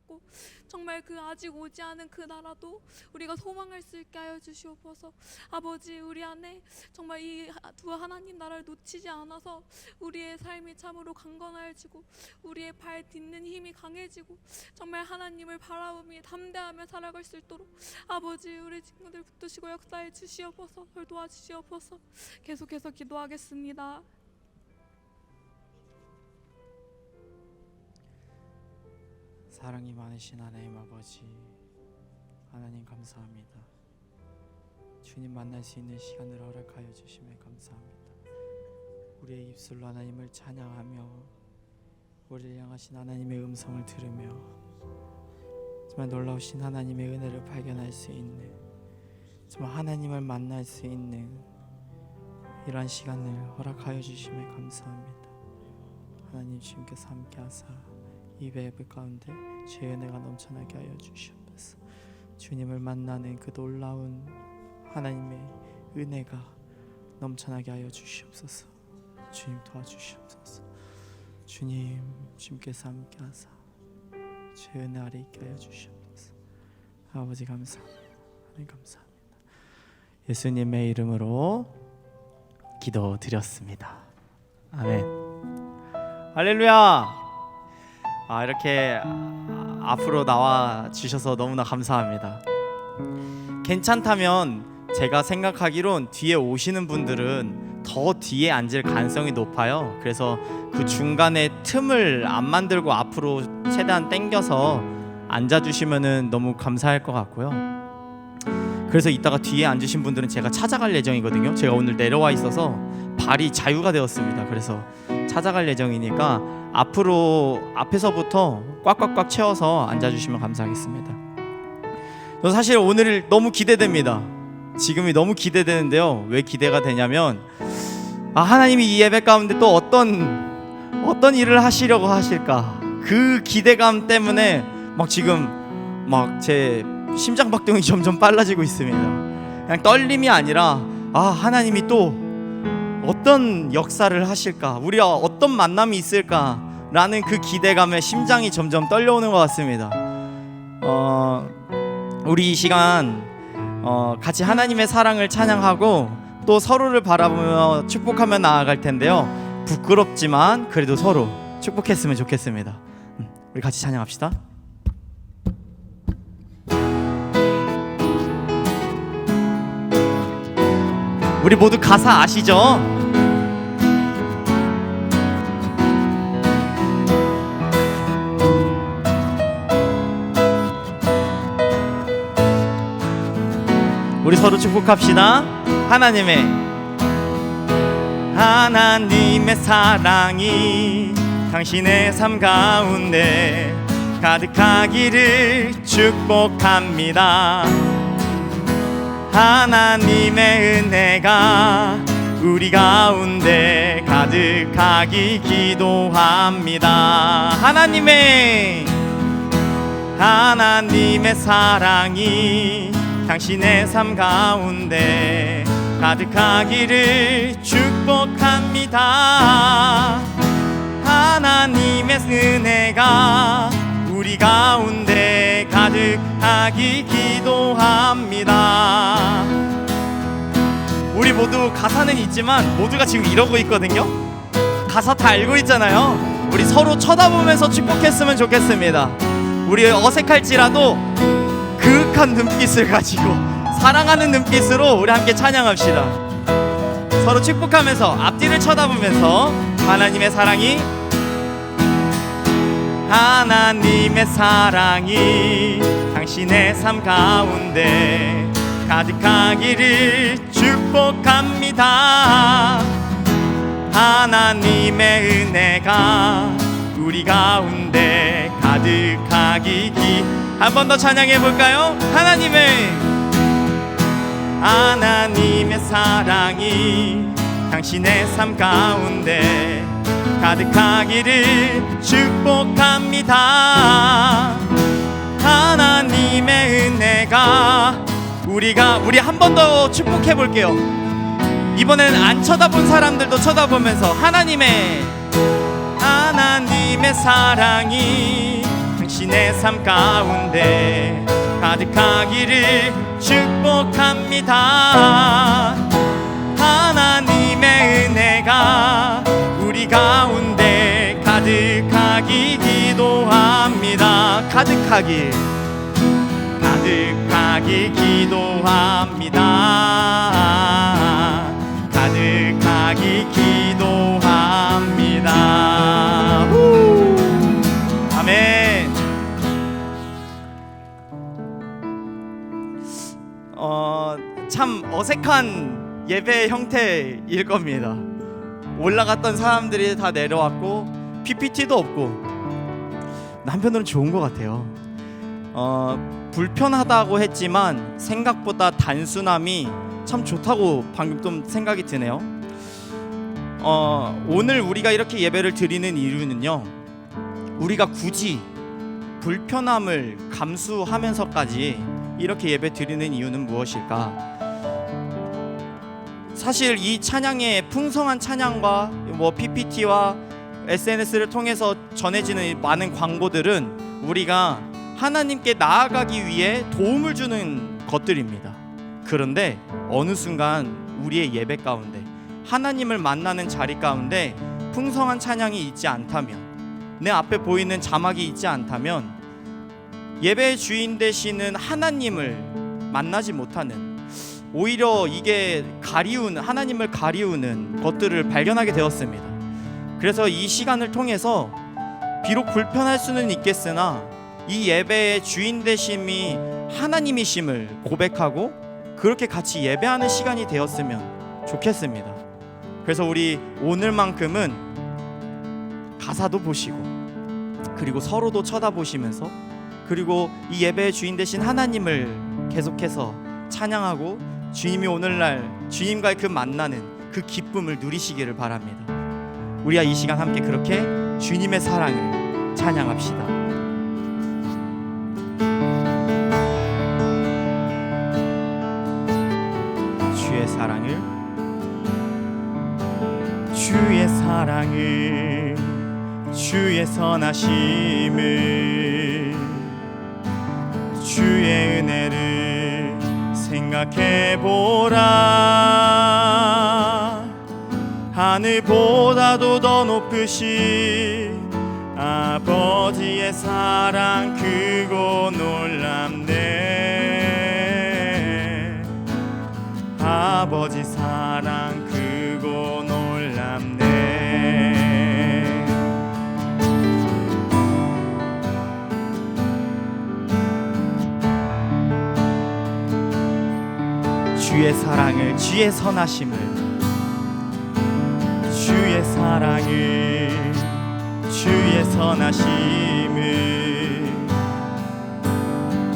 주셨고 정말 그 아직 오지 않은 그 나라도 우리가 소망할 수 있게 하여 주시옵소서. 아버지, 우리 안에 정말 이 두 하나님 나라를 놓치지 않아서 우리의 삶이 참으로 강건해지고 우리의 발 딛는 힘이 강해지고 정말 하나님을 바라보며 담대하며 살아갈 수 있도록 아버지, 우리 친구들 붙드시고 역사해 주시옵소서. 그걸 도와주시옵소서. 계속해서 기도하겠습니다. 사랑이 많으신 하나님 아버지, 하나님 감사합니다. 주님 만날 수 있는 시간을 허락하여 주심에 감사합니다. 우리의 입술로 하나님을 찬양하며 우리를 향하신 하나님의 음성을 들으며 정말 놀라우신 하나님의 은혜를 발견할 수 있는, 정말 하나님을 만날 수 있는 이러한 시간을 허락하여 주심에 감사합니다. 하나님, 주님께서 함께하사 이 예배 가운데 주의 은혜가 넘쳐나게 하여 주시옵소서. 주님을 만나는 그 놀라운 하나님의 은혜가 넘쳐나게 하여 주시옵소서. 주님 도와주시옵소서. 주님, 주님께서 함께하사 주의 은혜 아래 있게 하여 주시옵소서. 아버지 감사합니다. 하나님 감사합니다. 예수님의 이름으로 기도드렸습니다. 아멘. 할렐루야. 이렇게 앞으로 나와 주셔서 너무나 감사합니다. 괜찮다면 제가 생각하기론 뒤에 오시는 분들은 더 뒤에 앉을 가능성이 높아요. 그래서 그 중간에 틈을 안 만들고 앞으로 최대한 당겨서 앉아주시면 너무 감사할 것 같고요. 그래서 이따가 뒤에 앉으신 분들은 제가 찾아갈 예정이거든요. 제가 오늘 내려와 있어서 발이 자유가 되었습니다. 그래서 찾아갈 예정이니까 앞에서부터 꽉꽉꽉 채워서 앉아주시면 감사하겠습니다. 저 사실 오늘 너무 기대됩니다. 지금이 너무 기대되는데요. 왜 기대가 되냐면 하나님이 이 예배 가운데 또 어떤 일을 하시려고 하실까, 그 기대감 때문에 지금 제 심장박동이 점점 빨라지고 있습니다. 그냥 떨림이 아니라 하나님이 또 어떤 역사를 하실까, 우리와 어떤 만남이 있을까라는 그 기대감에 심장이 점점 떨려오는 것 같습니다. 우리 이 시간 같이 하나님의 사랑을 찬양하고 또 서로를 바라보며 축복하며 나아갈 텐데요. 부끄럽지만 그래도 서로 축복했으면 좋겠습니다. 우리 같이 찬양합시다. 우리 모두 가사 아시죠? 우리 서로 축복합시다. 하나님의 사랑이 당신의 삶 가운데 가득하기를 축복합니다. 하나님의 은혜가 우리 가운데 가득하기 기도합니다. 하나님의 사랑이 당신의 삶 가운데 가득하기를 축복합니다. 하나님의 은혜가 우리 가운데 가득하기 기도합니다. 우리 모두 가사는 있지만 모두가 지금 이러고 있거든요. 가사 다 알고 있잖아요. 우리 서로 쳐다보면서 축복했으면 좋겠습니다. 우리 어색할지라도 그윽한 눈빛을 가지고 사랑하는 눈빛으로 우리 함께 찬양합시다. 서로 축복하면서 앞뒤를 쳐다보면서 하나님의 사랑이 당신의 삶 가운데 가득하기를 축복합니다. 하나님의 은혜가 우리 가운데 가득하기 한 번 더 찬양해 볼까요? 하나님의 사랑이 당신의 삶 가운데 가득하기를 축복합니다. 하나님의 은혜가 우리 한 번 더 축복해 볼게요. 이번에는 안 쳐다본 사람들도 쳐다보면서 하나님의 사랑이 것이 내 삶 가운데 가득하기를 축복합니다. 하나님의 은혜가 우리 가운데 가득하기 기도합니다. 가득하기 기도합니다. 가득하기 기도합니다. 아멘. 참 어색한 예배 형태일 겁니다. 올라갔던 사람들이 다 내려왔고 PPT도 없고, 한편으로는 좋은 것 같아요. 불편하다고 했지만 생각보다 단순함이 참 좋다고 방금 좀 생각이 드네요. 오늘 우리가 이렇게 예배를 드리는 이유는요, 우리가 굳이 불편함을 감수하면서까지 이렇게 예배 드리는 이유는 무엇일까? 사실 이 찬양의 풍성한 찬양과 PPT와 SNS를 통해서 전해지는 많은 광고들은 우리가 하나님께 나아가기 위해 도움을 주는 것들입니다. 그런데 어느 순간 우리의 예배 가운데, 하나님을 만나는 자리 가운데 풍성한 찬양이 있지 않다면, 내 앞에 보이는 자막이 있지 않다면 예배의 주인 되시는 하나님을 만나지 못하는, 오히려 이게 하나님을 가리우는 것들을 발견하게 되었습니다. 그래서 이 시간을 통해서 비록 불편할 수는 있겠으나 이 예배의 주인 되심이 하나님이심을 고백하고 그렇게 같이 예배하는 시간이 되었으면 좋겠습니다. 그래서 우리 오늘만큼은 가사도 보시고, 그리고 서로도 쳐다보시면서, 그리고 이 예배의 주인 되신 하나님을 계속해서 찬양하고 주님이 오늘날 주님과의 그 만나는 그 기쁨을 누리시기를 바랍니다. 우리가 이 시간 함께 그렇게 주님의 사랑을 찬양합시다. 주의 사랑을, 주의 선하심을, 주의 은혜를 생각해보라. 하늘보다도 더 높으신 아버지의 사랑 크고 놀랍네. 아버지 사랑 크고 놀랍네. 주의 사랑을, 주의 선하심을, 주의 사랑을, 주의 선하심을,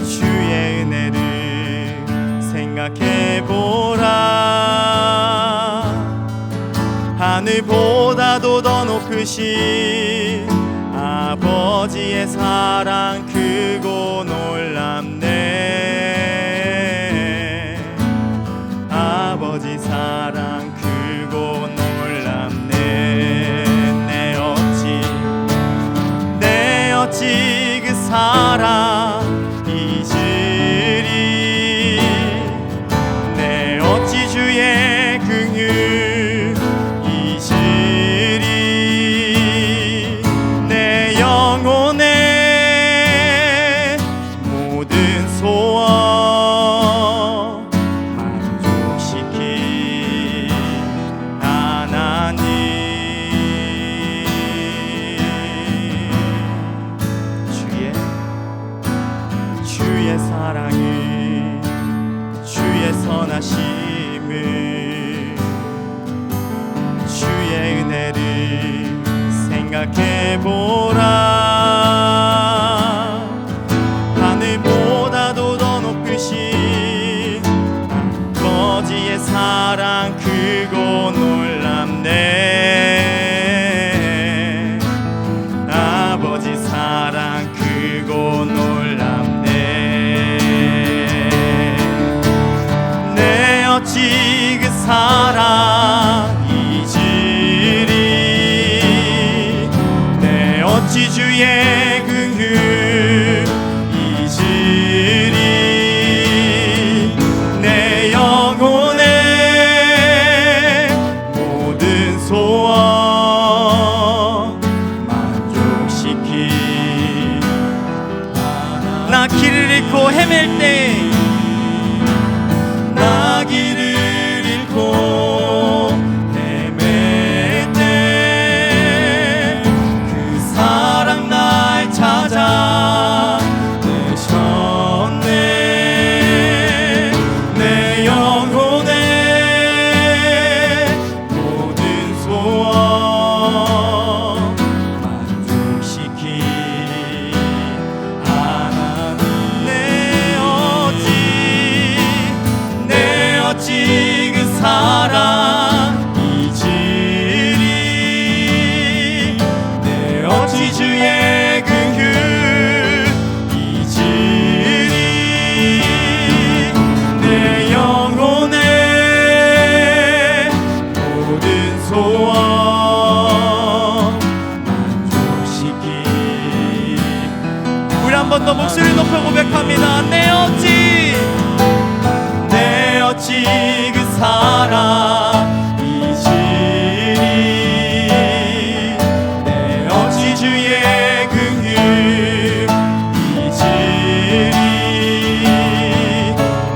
주의 은혜를 생각해보라. 하늘보다도 더 높으신 아버지의 사랑 크고 놀랍네. 아버지 사랑 크고 놀랍네. 내 어찌 그 사랑 잊으리. 내 어찌 주의 긍휼 잊으리. 내 영혼의 모든 소원 만족시킨 하나님. 주의 사랑을, 주의 선하심을, 주의 은혜를 생각해보라. 하늘보다도 더 높으신 아버지의 사랑 크고 놀랍네. 아버지 사랑 크고 놀랍네. 내 어찌 그 사랑 잊으리. 내 어찌 주 나 길을 잃고 헤맬 때, 나 길을 잃고 헤맬 때 그 사랑 날 찾아 내셨네. 내 영혼의 모든 소원 만족시킨 하나님. 내 어찌 그 사랑 잊으리. 내 어찌 주의 그 휴 잊으리. 내 영혼의 모든 소원 만족시키. 우리 한 번 더 목소리 높여 고백합니다. 내 어찌 그 사랑 잊으리. 내 어찌 주의 그 휴 잊으리.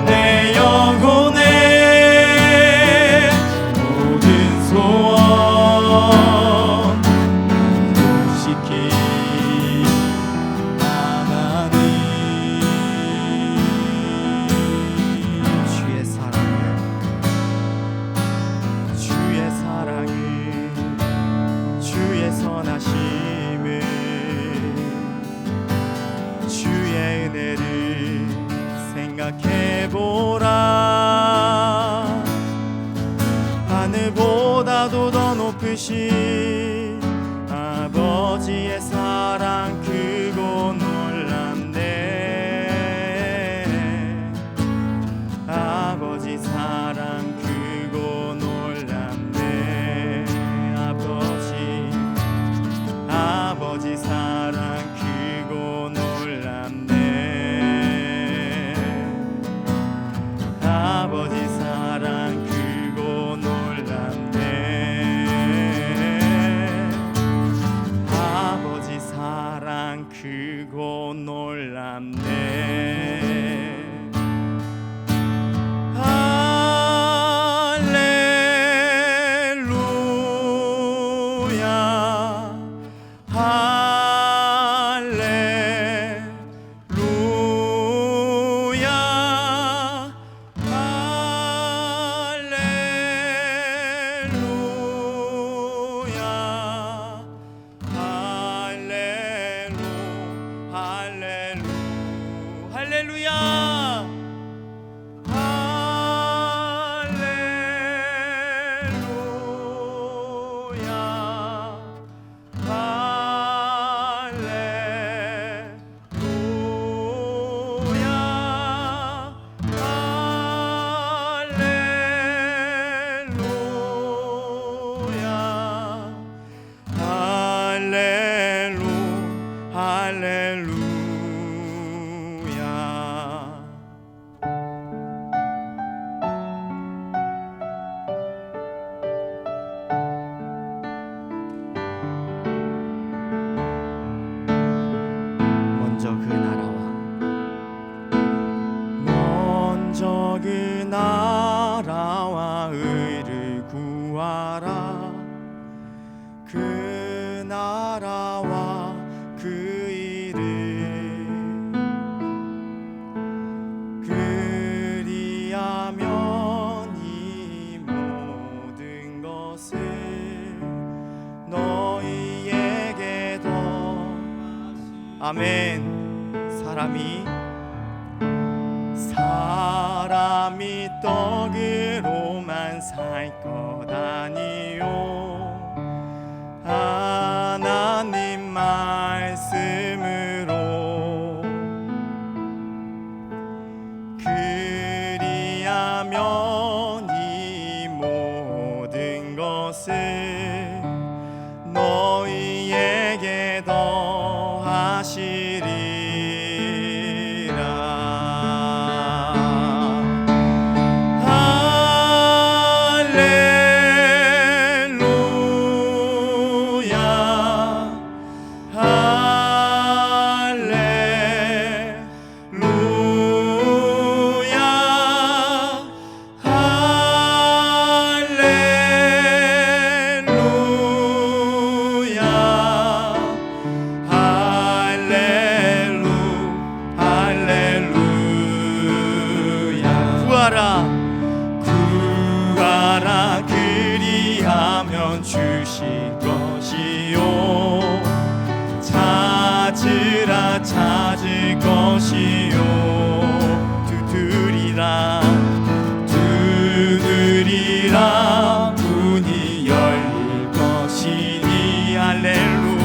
내 영혼의 모든 소원 만족시키 하나님. 주의 사랑을 주의 선하심을 주의 은혜를 생각해보라. 하늘보다도 더 높으신 아버지의 사랑 크고 놀랍네. 아버지 사랑 크고 놀랍네. 아버지 사랑 크고 놀랍네. 아버지 사랑 크고 놀랍네. 아버지 사랑 크고 놀랍네. 먼저 그 나라와 의를 구하라. 그 나라와 그 일을 그리하면 이 모든 것을 너희에게 더. 아멘. 사람이 떡으로만 살 것 아니요 하나님 말씀으로 그리하면 이 모든 것을 너희에게 더하시리. 것이요 두드리라 문이 열릴 것이니 할렐루야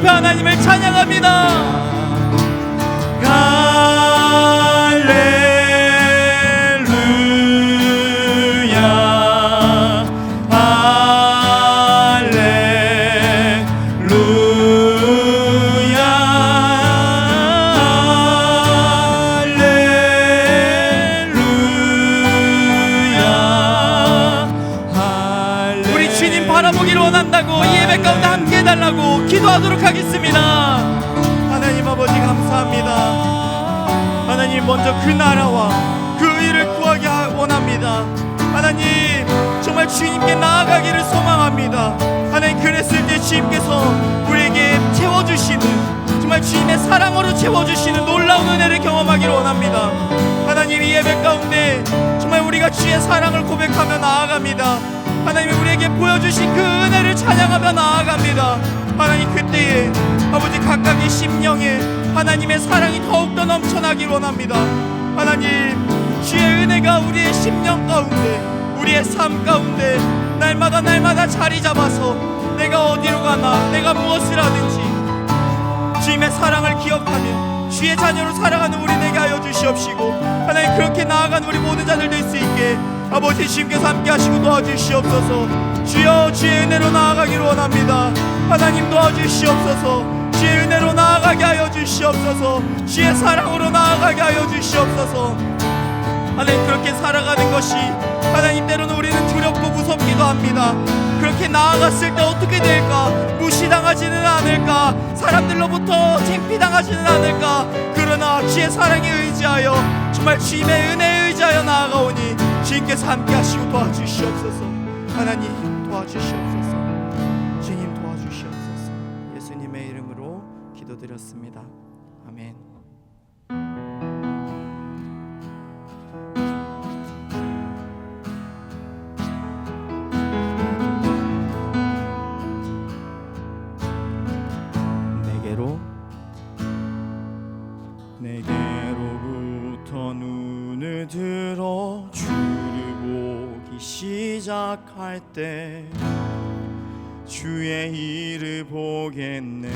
하나님을 찬양합니다. 우리 주님 바라보기를 원한다고 이 예배 가운데 함께 해달라고 기도하도록 하겠습니다. 하나님 아버지 감사합니다. 하나님 먼저 그 나라와 그 의를 구하기 원합니다. 하나님 정말 주님께 나아가기를 소망합니다. 하나님 그랬을 때 주님께서 우리에게 채워주시는 정말 주님의 사랑으로 채워주시는 놀라운 은혜를 경험하기를 원합니다. 하나님 이 예배 가운데 정말 우리가 주의 사랑을 고백하며 나아갑니다. 하나님이 우리에게 보여주신 그 은혜를 찬양하며 나아갑니다. 하나님 그때에 아버지 각각의 심령에 하나님의 사랑이 더욱더 넘쳐나길 원합니다. 하나님 주의 은혜가 우리의 심령 가운데 우리의 삶 가운데 날마다 자리 잡아서 내가 어디로 가나 내가 무엇을 하든지 주님의 사랑을 기억하며 주의 자녀로 살아가는 우리 되게 하여 주시옵시고 하나님 그렇게 나아가는 우리 모든 자들 될 수 있게 아버지 주님께서 함께 하시고 도와주시옵소서. 주여 주의 은혜로 나아가기를 원합니다. 하나님 도와주시옵소서. 주의 은혜로 나아가게 하여 주시옵소서. 주의 사랑으로 나아가게 하여 주시옵소서. 하나님 그렇게 살아가는 것이 하나님 때로는 우리는 두렵고 무섭기도 합니다. 그렇게 나아갔을 때 어떻게 될까? 무시당하지는 않을까? 사람들로부터 창피당하지는 않을까? 그러나 주의 사랑에 의지하여 정말 주님의 은혜에 의지하여 나아가오니 주님께서 함께 하시고 도와주시옵소서. 하나님 도와주시옵소서. 주님 도와주시옵소서. 예수님의 이름으로 기도드렸습니다. 아멘. 내게로부터 눈을 들어 주를 보기 시작할 때 주의 일을 보겠네.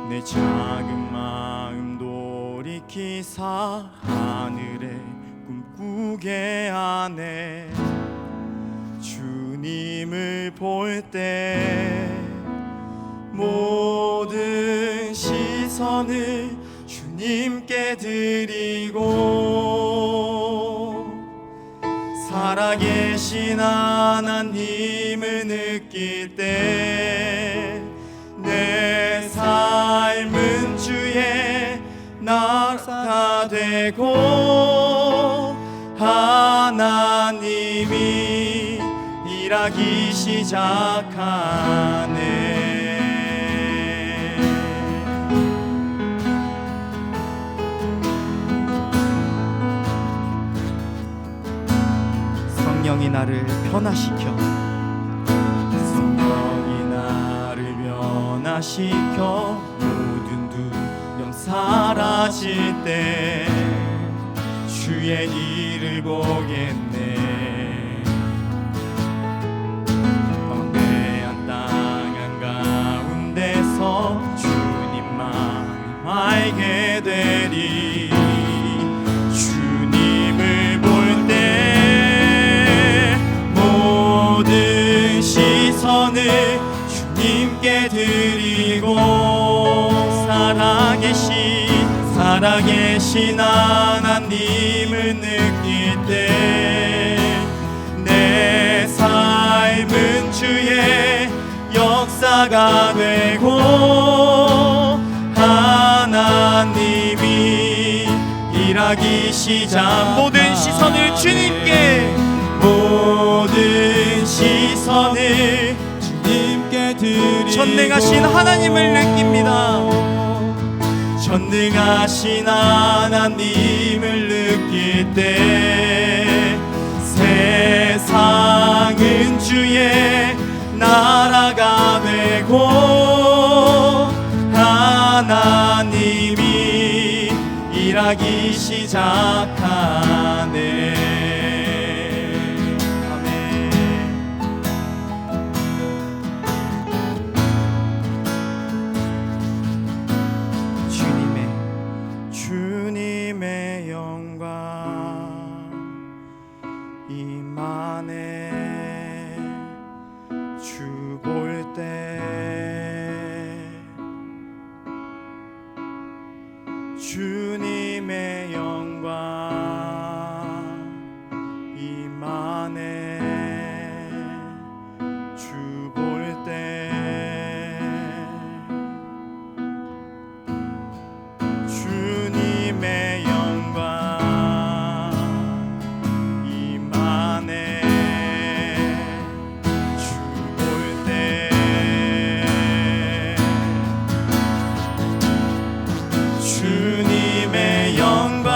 내 작은 마음 돌이키사 하늘에 꿈꾸게 하네. 주님을 볼 때 모든 시선을 주님께 드리고 살아계신 하나님을 느낄 때 내 삶은 주의 나라가 되고 하나님이 일하기 시작하네. 성령이 나를 변화시켜 모든 두려움 사라질 때 주의 일을 보겠네. 광대한 땅 주님께 드리고 살아계신 하나님을 느낄 때 내 삶은 주의 역사가 되고 하나님이 일하기 시작 모든 시선을 주님께 드리고 전능하신 하나님을 느낍니다. 전능하신 하나님을 느낄 때 세상은 주의 나라가 되고 하나님이 일하기 시작하네. 주님의 영광 임하네. 주 볼 때 주님의 영광 임하네. 주 볼 때 주님의 영광 임하네. 주 볼 때 주님의 영광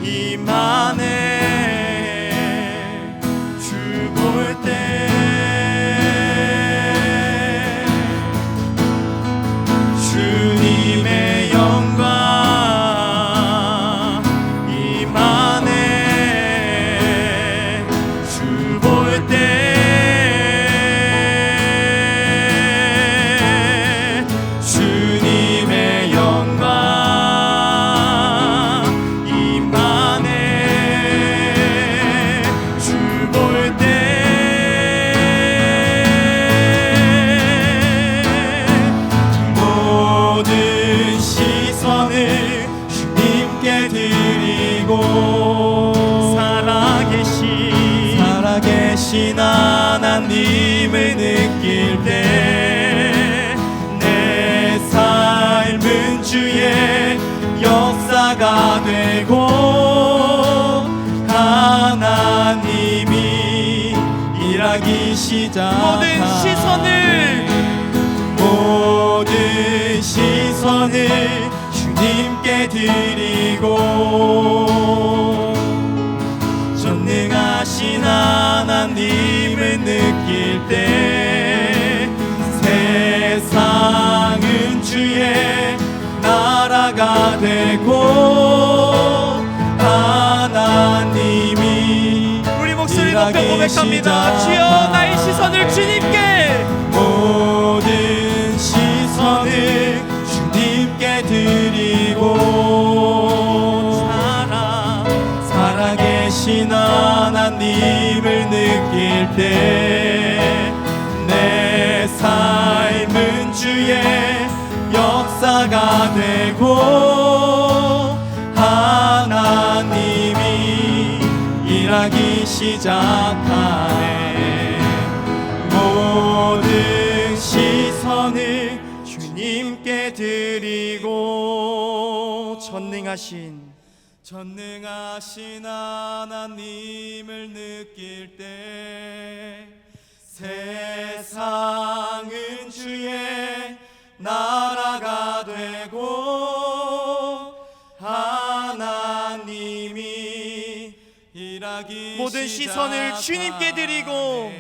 임하네. 주 볼 때 주님의 영광 임하네. 주 볼 때 주님의 영광 임하네. 주 볼 때 모든 시선을 주님께 드리고 살아계신 하나님을 느낄 때 내 삶은 주의 역사가 되고 하나님이 일하기 시작하네. 모든 시선을 주님께 드리고 전능하신 하나님을 느낄 때 세상은 주의 나라가 되고 하나님이 우리 목소리 높여 고백합니다. 주여 나의 시선을 주님께 모든 시선을 주님께 드리고 살아계신 하나님을 느낄 때 내 삶은 주의 역사가 되고 하나님이 일하기 시작하네. 모든 시선을 주님께 드리고 전능하신 하나님을 느낄 때 세상은 주의 나라가 되고 하나님이 일하기 모든 시선을 주님께 드리고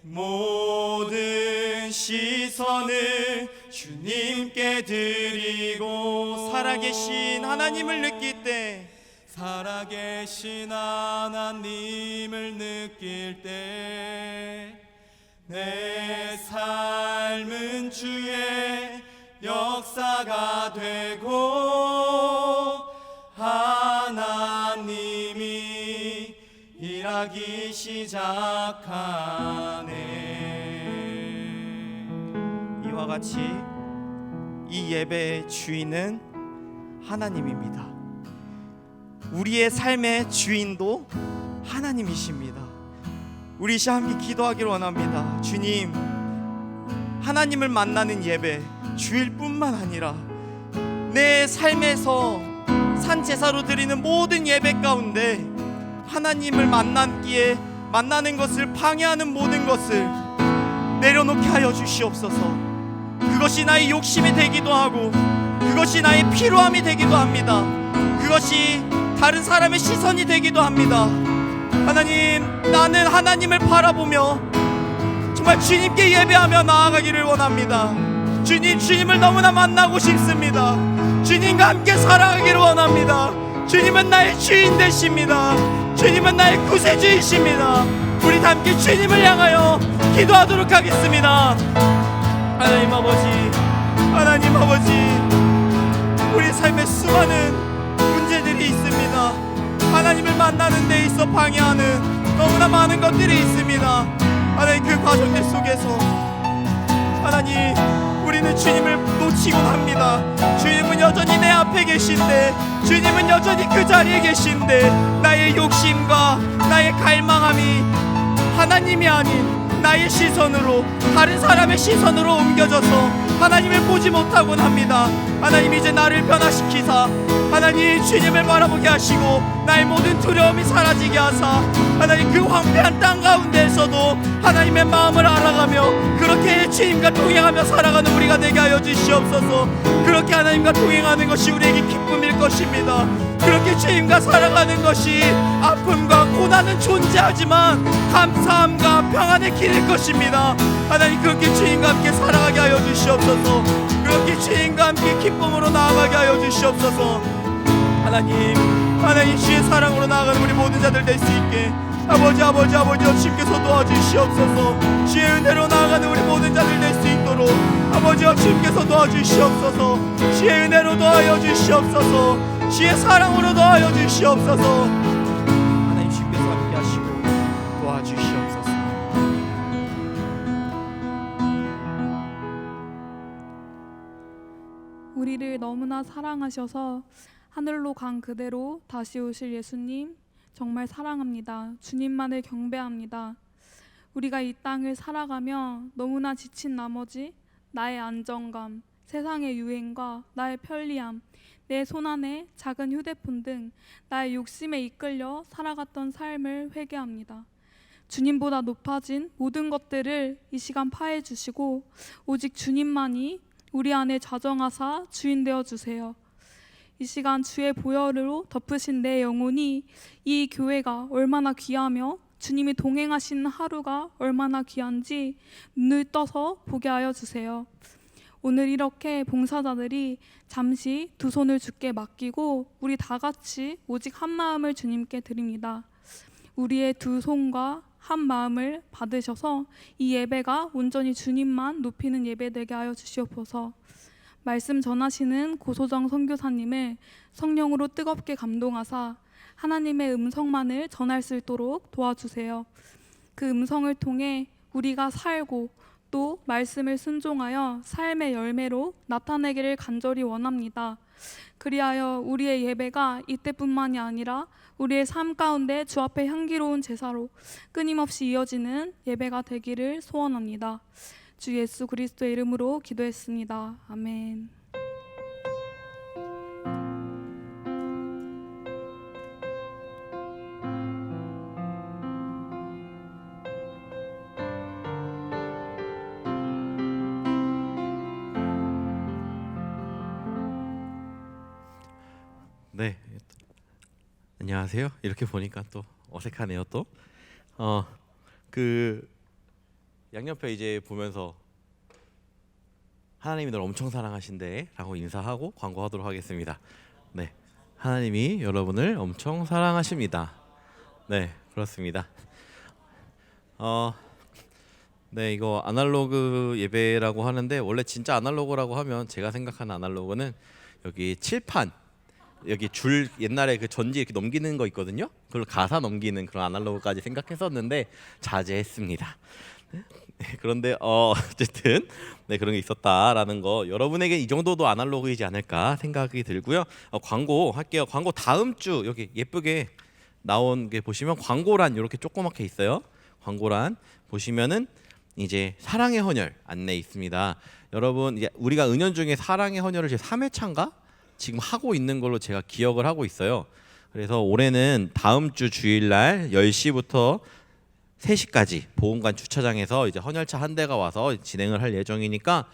모든 시선을 주님께 드리고 살아계신 하나님을 느낄 때 살아계신 하나님을 느낄 때 내 삶은 주의 역사가 되고 하나님이 일하기 시작하네. 바와 같이 이 예배의 주인은 하나님입니다. 우리의 삶의 주인도 하나님이십니다. 우리 시간 함께 기도하기를 원합니다. 주님, 하나님을 만나는 예배 주일뿐만 아니라 내 삶에서 산제사로 드리는 모든 예배 가운데 하나님을 만나는 것을 방해하는 모든 것을 내려놓게 하여 주시옵소서. 그것이 나의 욕심이 되기도 하고 그것이 나의 필요함이 되기도 합니다. 그것이 다른 사람의 시선이 되기도 합니다. 하나님, 나는 하나님을 바라보며 정말 주님께 예배하며 나아가기를 원합니다. 주님을 너무나 만나고 싶습니다. 주님과 함께 살아가기를 원합니다. 주님은 나의 주인 되십니다. 주님은 나의 구세주이십니다. 우리 다 함께 주님을 향하여 기도하도록 하겠습니다. 하나님 아버지, 하나님 아버지, 우리 삶에 수많은 문제들이 있습니다. 하나님을 만나는 데 있어 방해하는 너무나 많은 것들이 있습니다. 하나님, 그 과정들 속에서 하나님, 우리는 주님을 놓치곤 합니다. 주님은 여전히 내 앞에 계신데, 주님은 여전히 그 자리에 계신데, 나의 욕심과 나의 갈망함이 하나님이 아닌 나의 시선으로, 다른 사람의 시선으로 옮겨져서 하나님을 보지 못하곤 합니다. 하나님, 이제 나를 변화시키사 하나님 주님을 바라보게 하시고 나의 모든 두려움이 사라지게 하사 하나님, 그 황폐한 땅 가운데에서도 하나님의 마음을 알아가며 그렇게 주님과 동행하며 살아가는 우리가 되게 하여 주시옵소서. 그렇게 하나님과 동행하는 것이 우리에게 기쁨일 것입니다. 그렇게 주님과 살아가는 것이 아픔과 고난은 존재하지만 감사함과 평안의 길일 것입니다. 하나님, 그렇게 주님과 함께 살아가게 하여 주시옵소서. 그렇게 주님과 함께 기쁨으로 나아가게 하여 주시옵소서. 하나님, 주의 사랑으로 나아가는 우리 모든 자들 될 수 있게 아버지 주님께서 도와주시옵소서. 주의 은혜로 나아가는 우리 모든 자들 될 수 있도록 아버지 주님께서 도와주시옵소서. 주의 은혜로 도와여 주시옵소서. 주의 사랑으로 도와여 주시옵소서. 하나님, 주님께서 함께 하시고 도와주시옵소서. 우리를 너무나 사랑하셔서 하늘로 간 그대로 다시 오실 예수님, 정말 사랑합니다. 주님만을 경배합니다. 우리가 이 땅을 살아가며 너무나 지친 나머지 나의 안정감, 세상의 유행과 나의 편리함, 내 손안에 작은 휴대폰 등 나의 욕심에 이끌려 살아갔던 삶을 회개합니다. 주님보다 높아진 모든 것들을 이 시간 파해 주시고 오직 주님만이 우리 안에 자정하사 주인 되어 주세요. 이 시간 주의 보혈로 덮으신 내 영혼이 이 교회가 얼마나 귀하며 주님이 동행하시는 하루가 얼마나 귀한지 눈을 떠서 보게 하여 주세요. 오늘 이렇게 봉사자들이 잠시 두 손을 주께 맡기고 우리 다 같이 오직 한 마음을 주님께 드립니다. 우리의 두 손과 한 마음을 받으셔서 이 예배가 온전히 주님만 높이는 예배 되게 하여 주시옵소서. 말씀 전하시는 고소정 선교사님을 성령으로 뜨겁게 감동하사 하나님의 음성만을 전할 수 있도록 도와주세요. 그 음성을 통해 우리가 살고 또 말씀을 순종하여 삶의 열매로 나타내기를 간절히 원합니다. 그리하여 우리의 예배가 이때뿐만이 아니라 우리의 삶 가운데 주 앞에 향기로운 제사로 끊임없이 이어지는 예배가 되기를 소원합니다. 주 예수 그리스도의 이름으로 기도했습니다. 아멘. 네, 안녕하세요. 이렇게 보니까 또 어색하네요. 또 그 양옆에 이제 보면서 하나님이 널 엄청 사랑하신대 라고 인사하고 광고하도록 하겠습니다. 네, 하나님이 여러분을 엄청 사랑하십니다. 네, 그렇습니다. 네, 이거 아날로그 예배라고 하는데 원래 진짜 아날로그라고 하면 제가 생각하는 아날로그는 여기 칠판, 여기 줄, 옛날에 그 전지 이렇게 넘기는 거 있거든요. 그걸 가사 넘기는 그런 아날로그까지 생각했었는데 자제했습니다. 그런데 어쨌든 네, 그런 게 있었다라는 거 여러분에게 이 정도도 아날로그이지 않을까 생각이 들고요. 광고 할게요. 광고 다음 주 여기 예쁘게 나온 게 보시면 광고란 이렇게 조그맣게 있어요. 광고란 보시면은 이제 사랑의 헌혈 안내 있습니다. 여러분 이제 우리가 은연중에 사랑의 헌혈을 제 3회차인가 지금 하고 있는 걸로 제가 기억을 하고 있어요. 그래서 올해는 다음 주 주일날 10시부터 3시까지 보험관 주차장에서 이제 헌혈차 한 대가 와서 진행을 할 예정이니까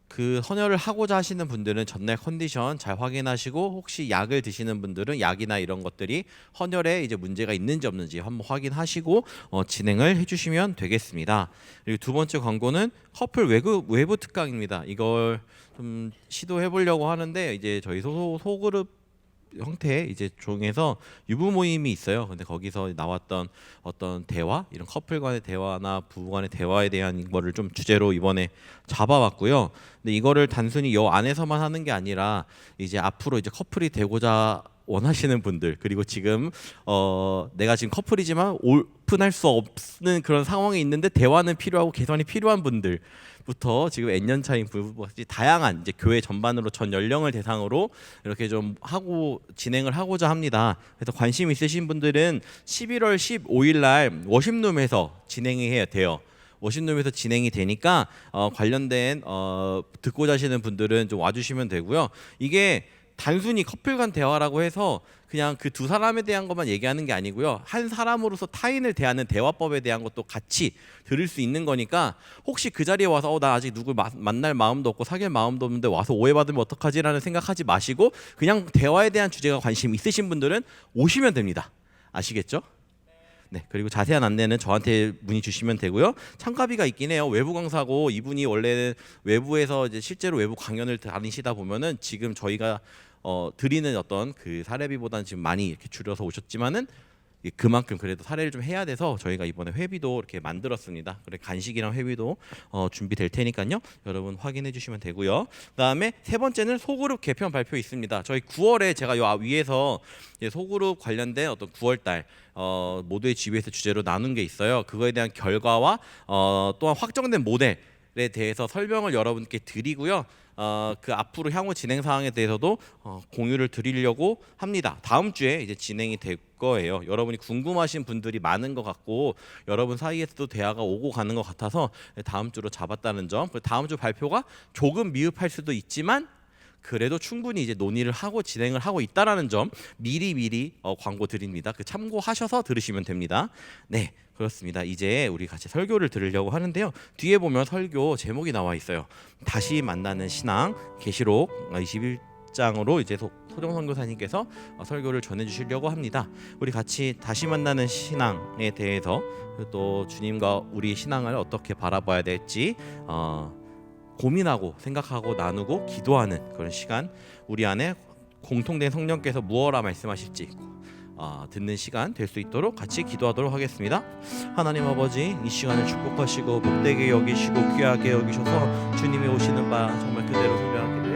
그 헌혈을 하고자 하시는 분들은 전날 컨디션 잘 확인하시고 혹시 약을 드시는 분들은 약이나 이런 것들이 헌혈에 이제 문제가 있는지 없는지 한번 확인하시고 진행을 해주시면 되겠습니다. 그리고 두 번째 광고는 커플 외부 특강입니다. 이걸 좀 시도해 보려고 하는데 이제 저희 소그룹 형태 이제 종에서 유부 모임이 있어요. 근데 거기서 나왔던 어떤 대화, 이런 커플 간의 대화나 부부 간의 대화에 대한 거를 좀 주제로 이번에 잡아봤고요. 근데 이거를 단순히 요 안에서만 하는 게 아니라 이제 앞으로 이제 커플이 되고자 원하시는 분들, 그리고 지금 내가 지금 커플이지만 오픈할 수 없는 그런 상황에 있는데 대화는 필요하고 개선이 필요한 분들부터 지금 N년 차인 부부까지 다양한 이제 교회 전반으로 전 연령을 대상으로 이렇게 좀 하고 진행을 하고자 합니다. 그래서 관심 있으신 분들은 11월 15일 날 워십룸에서 진행이 해야 돼요. 워십룸에서 진행이 되니까 관련된 듣고자 하시는 분들은 좀 와주시면 되고요. 이게 단순히 커플 간 대화라고 해서 그냥 그 두 사람에 대한 것만 얘기하는 게 아니고요. 한 사람으로서 타인을 대하는 대화법에 대한 것도 같이 들을 수 있는 거니까 혹시 그 자리에 와서 나 아직 누굴 만날 마음도 없고 사귈 마음도 없는데 와서 오해받으면 어떡하지라는 생각하지 마시고 그냥 대화에 대한 주제가 관심 있으신 분들은 오시면 됩니다. 아시겠죠? 네, 그리고 자세한 안내는 저한테 문의 주시면 되고요. 참가비가 있긴 해요. 외부 강사고 이분이 원래는 외부에서 이제 실제로 외부 강연을 다니시다 보면은 지금 저희가 드리는 어떤 그 사례비보다는 지금 많이 이렇게 줄여서 오셨지만은 그만큼 그래도 사례를 좀 해야 돼서 저희가 이번에 회비도 이렇게 만들었습니다. 그래 간식이랑 회비도 준비될 테니까요. 여러분 확인해 주시면 되고요. 그다음에 세 번째는 소그룹 개편 발표 있습니다. 저희 9월에 제가 요 위에서 소그룹 관련된 어떤 9월달 모두의 GBS 주제로 나눈 게 있어요. 그거에 대한 결과와 또한 확정된 모델에 대해서 설명을 여러분께 드리고요. 그 앞으로 향후 진행 사항에 대해서도 공유를 드리려고 합니다. 다음 주에 이제 진행이 될 거예요. 여러분이 궁금하신 분들이 많은 것 같고 여러분 사이에서도 대화가 오고 가는 것 같아서 다음 주로 잡았다는 점. 다음 주 발표가 조금 미흡할 수도 있지만 그래도 충분히 이제 논의를 하고 진행을 하고 있다라는 점 미리 광고 드립니다. 그 참고하셔서 들으시면 됩니다. 네. 그렇습니다. 이제 우리 같이 설교를 들으려고 하는데요. 뒤에 보면 설교 제목이 나와 있어요. 다시 만나는 신앙 계시록 21장으로 이제 소정 선교사님께서 설교를 전해 주시려고 합니다. 우리 같이 다시 만나는 신앙에 대해서 또 주님과 우리 신앙을 어떻게 바라봐야 될지 고민하고 생각하고 나누고 기도하는 그런 시간, 우리 안에 공통된 성령께서 무엇라 말씀하실지 듣는 시간 될 수 있도록 같이 기도하도록 하겠습니다. 하나님 아버지, 이 시간을 축복하시고 복되게 여기시고 귀하게 여기셔서 주님이 오시는 바 정말 그대로 소개하기를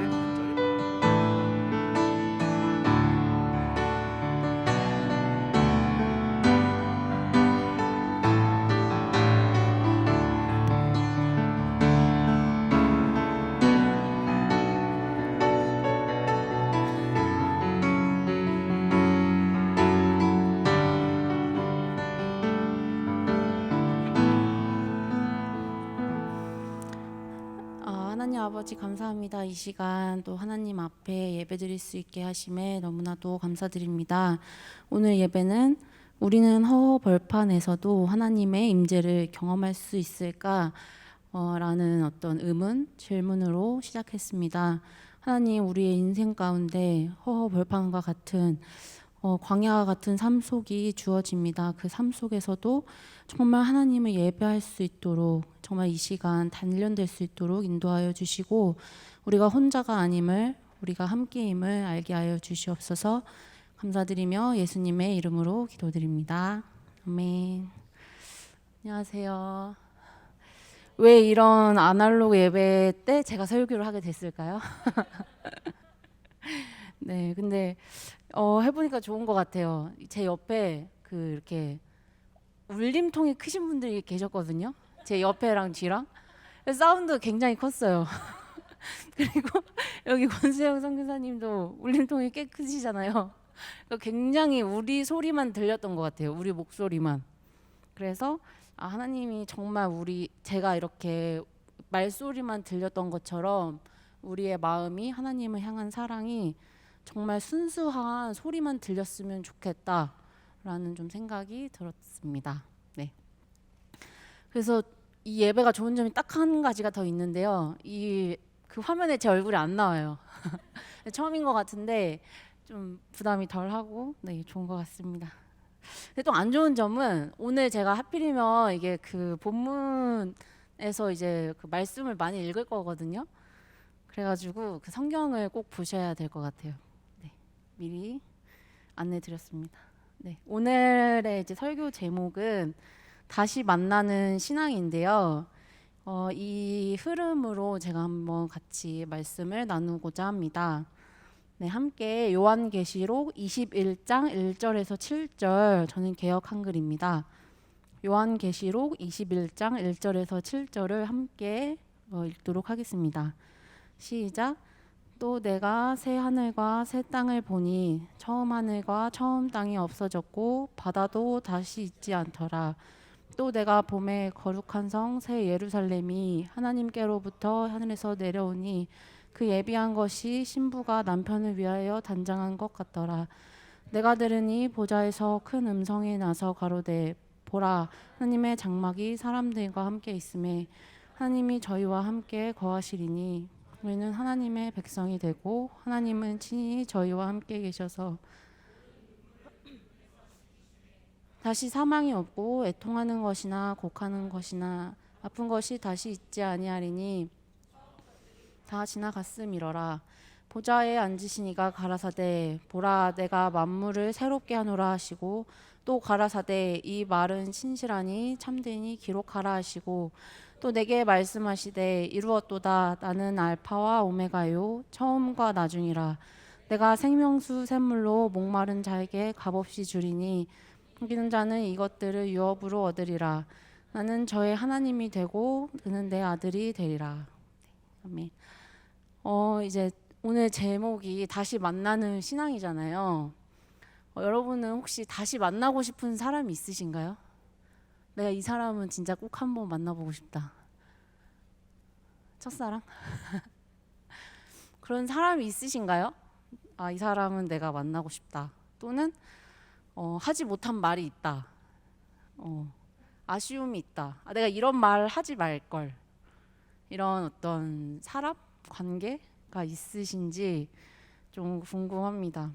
하나님 아버지 감사합니다. 이 시간 또 하나님 앞에 예배드릴 수 있게 하심에 너무나도 감사드립니다. 오늘 예배는 우리는 허허벌판에서도 하나님의 임재를 경험할 수 있을까? 라는 어떤 질문으로 시작했습니다. 하나님, 우리의 인생 가운데 허허벌판과 같은 광야와 같은 삶 속이 주어집니다. 그 삶 속에서도 정말 하나님을 예배할 수 있도록 정말 이 시간 단련될 수 있도록 인도하여 주시고 우리가 혼자가 아님을 우리가 함께임을 알게 하여 주시옵소서. 감사드리며 예수님의 이름으로 기도드립니다. 아멘. 안녕하세요. 왜 이런 아날로그 예배 때 제가 설교를 하게 됐을까요? 네, 근데 해보니까 좋은 것 같아요. 제 옆에 이렇게 울림통이 크신 분들이 계셨거든요. 제 옆에랑 뒤랑. 사운드 굉장히 컸어요. 그리고 여기 권수영 선교사님도 울림통이 꽤 크시잖아요. 그러니까 굉장히 우리 소리만 들렸던 것 같아요. 우리 목소리만. 그래서 하나님이 정말 제가 이렇게 말소리만 들렸던 것처럼 우리의 마음이 하나님을 향한 사랑이 정말 순수한 소리만 들렸으면 좋겠다라는 좀 생각이 들었습니다. 네. 그래서 이 예배가 좋은 점이 딱 한 가지가 더 있는데요. 그 화면에 제 얼굴이 안 나와요. 처음인 것 같은데 좀 부담이 덜하고 네, 좋은 것 같습니다. 근데 또 안 좋은 점은 오늘 제가 하필이면 이게 그 본문에서 이제 그 말씀을 많이 읽을 거거든요. 그래가지고 그 성경을 꼭 보셔야 될 것 같아요. 네, 미리 안내드렸습니다. 네, 오늘의 이제 설교 제목은 다시 만나는 신앙인데요. 이 흐름으로 제가 한번 같이 말씀을 나누고자 합니다. 네, 함께 요한계시록 21장 1절에서 7절, 저는 개역 한글입니다. 요한계시록 21장 1절에서 7절을 함께 읽도록 하겠습니다. 시작. 또 내가 새 하늘과 새 땅을 보니 처음 하늘과 처음 땅이 없어졌고 바다도 다시 있지 않더라. 또 내가 봄에 거룩한 성 새 예루살렘이 하나님께로부터 하늘에서 내려오니 그 예비한 것이 신부가 남편을 위하여 단장한 것 같더라. 내가 들으니 보좌에서 큰 음성이 나서 가로되 보라, 하나님의 장막이 사람들과 함께 있음에 하나님이 저희와 함께 거하시리니 우리는 하나님의 백성이 되고 하나님은 친히 저희와 함께 계셔서 다시 사망이 없고 애통하는 것이나 곡하는 것이나 아픈 것이 다시 있지 아니하리니 다 지나갔음이러라. 보좌에 앉으시니가 가라사대 보라, 내가 만물을 새롭게 하노라 하시고 또 가라사대 이 말은 신실하니 참되니 기록하라 하시고 또 내게 말씀하시되 이루었도다. 나는 알파와 오메가요 처음과 나중이라. 내가 생명수 샘물로 목마른 자에게 값없이 주리니 숨기는 자는 이것들을 유업으로 얻으리라. 나는 저의 하나님이 되고 그는 내 아들이 되리라. 아멘. 이제 오늘 제목이 다시 만나는 신앙이잖아요. 여러분은 혹시 다시 만나고 싶은 사람이 있으신가요? 내가 이 사람은 진짜 꼭 한번 만나보고 싶다. 첫사랑? 그런 사람이 있으신가요? 이 사람은 내가 만나고 싶다. 또는 하지 못한 말이 있다. 아쉬움이 있다. 내가 이런 말 하지 말걸. 이런 어떤 사람? 관계가 있으신지 좀 궁금합니다.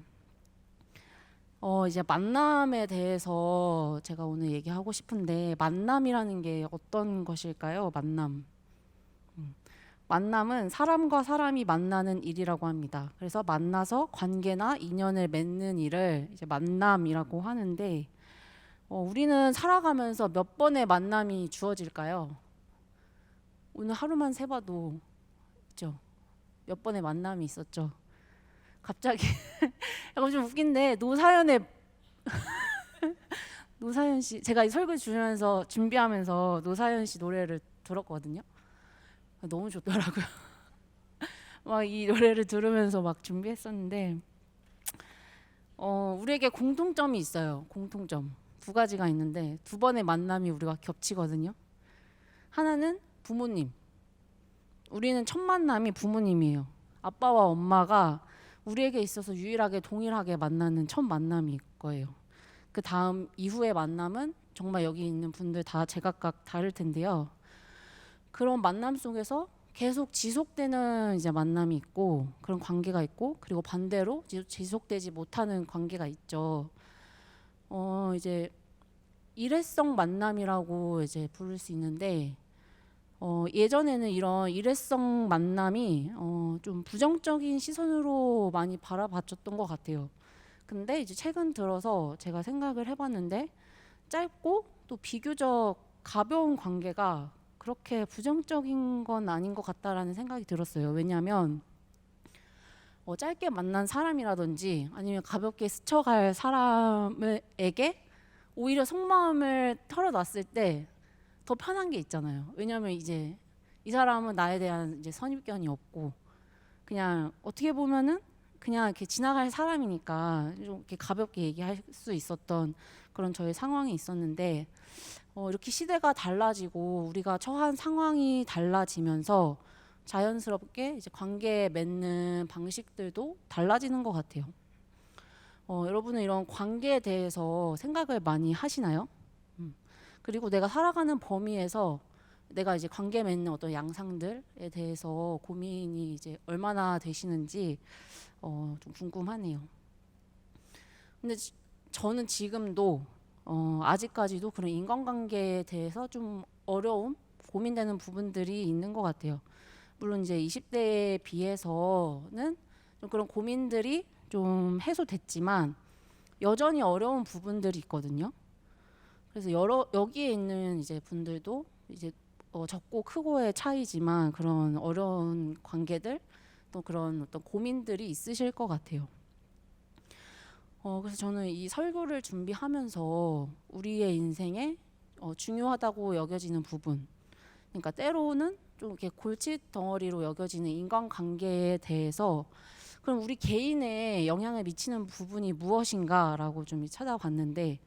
이제 만남에 대해서 제가 오늘 얘기하고 싶은데 만남이라는 게 어떤 것일까요? 만남은 사람과 사람이 만나는 일이라고 합니다. 그래서 만나서 관계나 인연을 맺는 일을 이제 만남이라고 하는데 우리는 살아가면서 몇 번의 만남이 주어질까요? 오늘 하루만 세봐도 있죠. 몇 번의 만남이 있었죠. 갑자기 약간 좀 웃긴데 노사연 씨 제가 이 설교 준비하면서 노사연 씨 노래를 들었거든요. 너무 좋더라고요. 막 이 노래를 들으면서 막 준비했었는데 우리에게 공통점이 있어요. 공통점 두 가지가 있는데 두 번의 만남이 우리가 겹치거든요. 하나는 부모님. 우리는 첫 만남이 부모님이에요. 아빠와 엄마가 우리에게 있어서 유일하게 동일하게 만나는 첫 만남일 거예요. 그 다음 이후의 만남은 정말 여기 있는 분들 다 제각각 다를 텐데요. 그런 만남 속에서 계속 지속되는 이제 만남이 있고 그런 관계가 있고 그리고 반대로 지속되지 못하는 관계가 있죠. 이제 일회성 만남이라고 이제 부를 수 있는데 예전에는 이런 일회성 만남이 좀 부정적인 시선으로 많이 바라봤던 것 같아요. 근데 이제 최근 들어서 제가 생각을 해봤는데 짧고 또 비교적 가벼운 관계가 그렇게 부정적인 건 아닌 것 같다라는 생각이 들었어요. 왜냐하면 짧게 만난 사람이라든지 아니면 가볍게 스쳐갈 사람에게 오히려 속마음을 털어놨을 때 더 편한 게 있잖아요. 왜냐하면 이제 이 사람은 나에 대한 이제 선입견이 없고 그냥 어떻게 보면은 그냥 이렇게 지나갈 사람이니까 좀 이렇게 가볍게 얘기할 수 있었던 그런 저의 상황이 있었는데 이렇게 시대가 달라지고 우리가 처한 상황이 달라지면서 자연스럽게 이제 관계 맺는 방식들도 달라지는 것 같아요. 여러분은 이런 관계에 대해서 생각을 많이 하시나요? 그리고 내가 살아가는 범위에서 내가 이제 관계 맺는 어떤 양상들에 대해서 고민이 이제 얼마나 되시는지 좀 궁금하네요. 근데 저는 지금도 아직까지도 그런 인간관계에 대해서 좀 어려움, 고민되는 부분들이 있는 것 같아요. 물론 이제 20대에 비해서는 좀 그런 고민들이 좀 해소됐지만 여전히 어려운 부분들이 있거든요. 그래서 여기에 있는 이제 분들도 이제 적고 크고의 차이지만 그런 어려운 관계들 또 그런 어떤 고민들이 있으실 것 같아요. 그래서 저는 이 설교를 준비하면서 우리의 인생에 중요하다고 여겨지는 부분, 그러니까 때로는 좀 이렇게 골칫덩어리로 여겨지는 인간관계에 대해서 그럼 우리 개인에 영향을 미치는 부분이 무엇인가라고 좀 찾아봤는데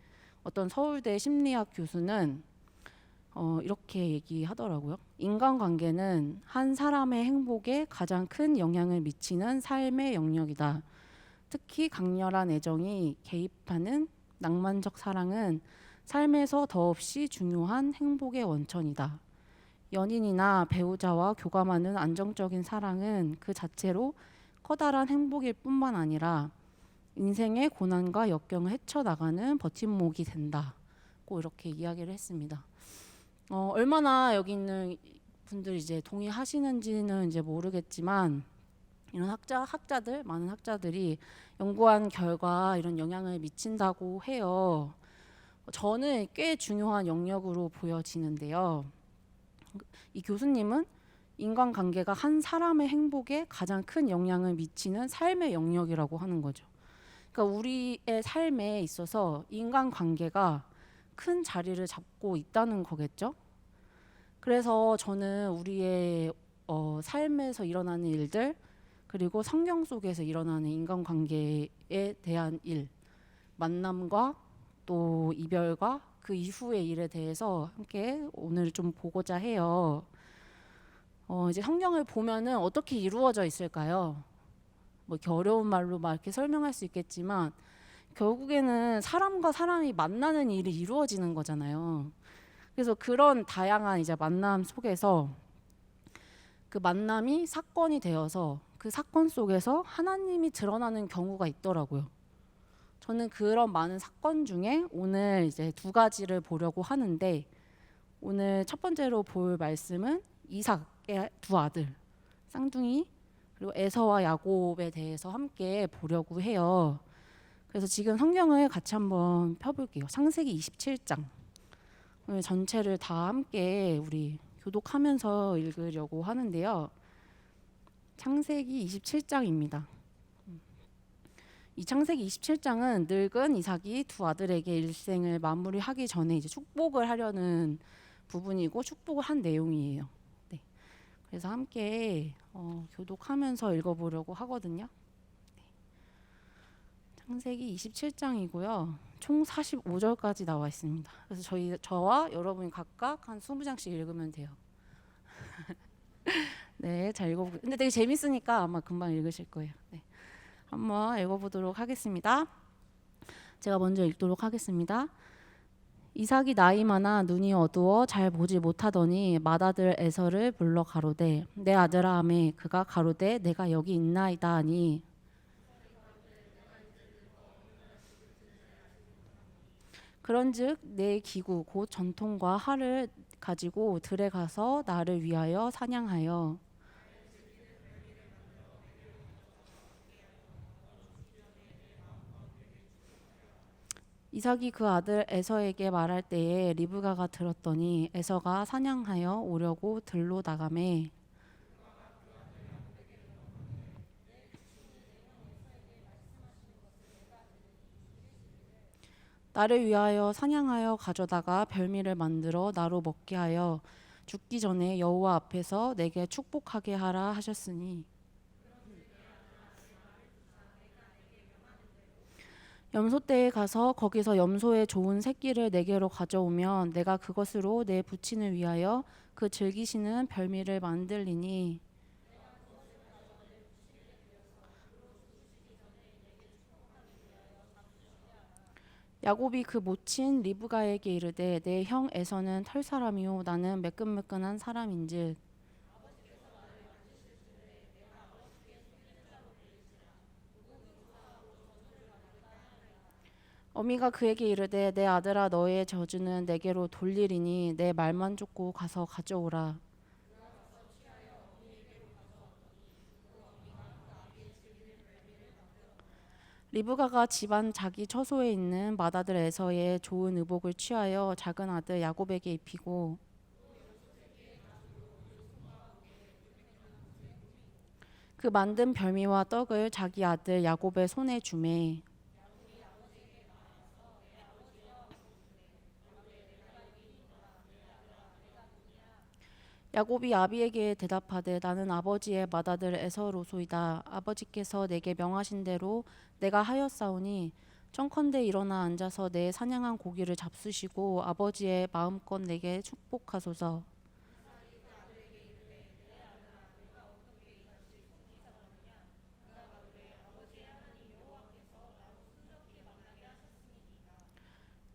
어떤 서울대 심리학 교수는 이렇게 얘기하더라고요. 인간관계는 한 사람의 행복에 가장 큰 영향을 미치는 삶의 영역이다. 특히 강렬한 애정이 개입하는 낭만적 사랑은 삶에서 더없이 중요한 행복의 원천이다. 연인이나 배우자와 교감하는 안정적인 사랑은 그 자체로 커다란 행복일 뿐만 아니라 인생의 고난과 역경을 헤쳐나가는 버팀목이 된다고 이렇게 이야기를 했습니다. 얼마나 여기 있는 분들이 이제 동의하시는지는 이제 모르겠지만 이런 학자들 많은 학자들이 연구한 결과 이런 영향을 미친다고 해요. 저는 꽤 중요한 영역으로 보여지는데요. 이 교수님은 인간관계가 한 사람의 행복에 가장 큰 영향을 미치는 삶의 영역이라고 하는 거죠. 그러니까 우리의 삶에 있어서 인간관계가 큰 자리를 잡고 있다는 거겠죠. 그래서 저는 우리의 삶에서 일어나는 일들 그리고 성경 속에서 일어나는 인간관계에 대한 일, 만남과 또 이별과 그 이후의 일에 대해서 함께 오늘 좀 보고자 해요. 이제 성경을 보면은 어떻게 이루어져 있을까요? 뭐 이렇게 어려운 말로 막 이렇게 설명할 수 있겠지만 결국에는 사람과 사람이 만나는 일이 이루어지는 거잖아요. 그래서 그런 다양한 이제 만남 속에서 그 만남이 사건이 되어서 그 사건 속에서 하나님이 드러나는 경우가 있더라고요. 저는 그런 많은 사건 중에 오늘 이제 두 가지를 보려고 하는데 오늘 첫 번째로 볼 말씀은 이삭의 두 아들 쌍둥이 그리고 에서와 야곱에 대해서 함께 보려고 해요. 그래서 지금 성경을 같이 한번 펴볼게요. 창세기 27장 오늘 전체를 다 함께 우리 교독하면서 읽으려고 하는데요. 창세기 27장입니다. 이 창세기 27장은 늙은 이삭이 두 아들에게 일생을 마무리하기 전에 이제 축복을 하려는 부분이고 축복을 한 내용이에요. 네. 그래서 함께 교독하면서 읽어보려고 하거든요. 네. 창세기 27장이고요. 총 45절까지 나와 있습니다. 그래서 저와 여러분이 각각 한 20장씩 읽으면 돼요. 네, 잘 읽어보고. 근데 되게 재밌으니까 아마 금방 읽으실 거예요. 네. 한번 읽어보도록 하겠습니다. 제가 먼저 읽도록 하겠습니다. 이삭이 나이 많아 눈이 어두워 잘 보지 못하더니 맏아들 에서를 불러 가로되 내 아들아 하매 그가 가로되 내가 여기 있나이다 하니 그런즉 내 기구 곧 전통과 활을 가지고 들에 가서 나를 위하여 사냥하여 이삭이 그 아들 에서에게 말할 때에 리브가가 들었더니 에서가 사냥하여 오려고 들로 나가매 나를 위하여 사냥하여 가져다가 별미를 만들어 나로 먹게 하여 죽기 전에 여호와 앞에서 내게 축복하게 하라 하셨으니 염소떼에 가서 거기서 염소의 좋은 새끼를 내게로 가져오면 내가 그것으로 내 부친을 위하여 그 즐기시는 별미를 만들리니 야곱이 그 모친 리브가에게 이르되 내 형 에서는 털 사람이요 나는 매끈매끈한 사람인즉 어미가 그에게 이르되 내 아들아 너의 저주는 내게로 돌리리니 내 말만 쫓고 가서 가져오라. 리브가가 집안 자기 처소에 있는 맏아들 에서의 좋은 의복을 취하여 작은 아들 야곱에게 입히고 그 만든 별미와 떡을 자기 아들 야곱의 손에 주매 야곱이 아비에게 대답하되 나는 아버지의 맏아들 에서로소이다. 아버지께서 내게 명하신 대로 내가 하였사오니 청컨대 일어나 앉아서 내 사냥한 고기를 잡수시고 아버지의 마음껏 내게 축복하소서.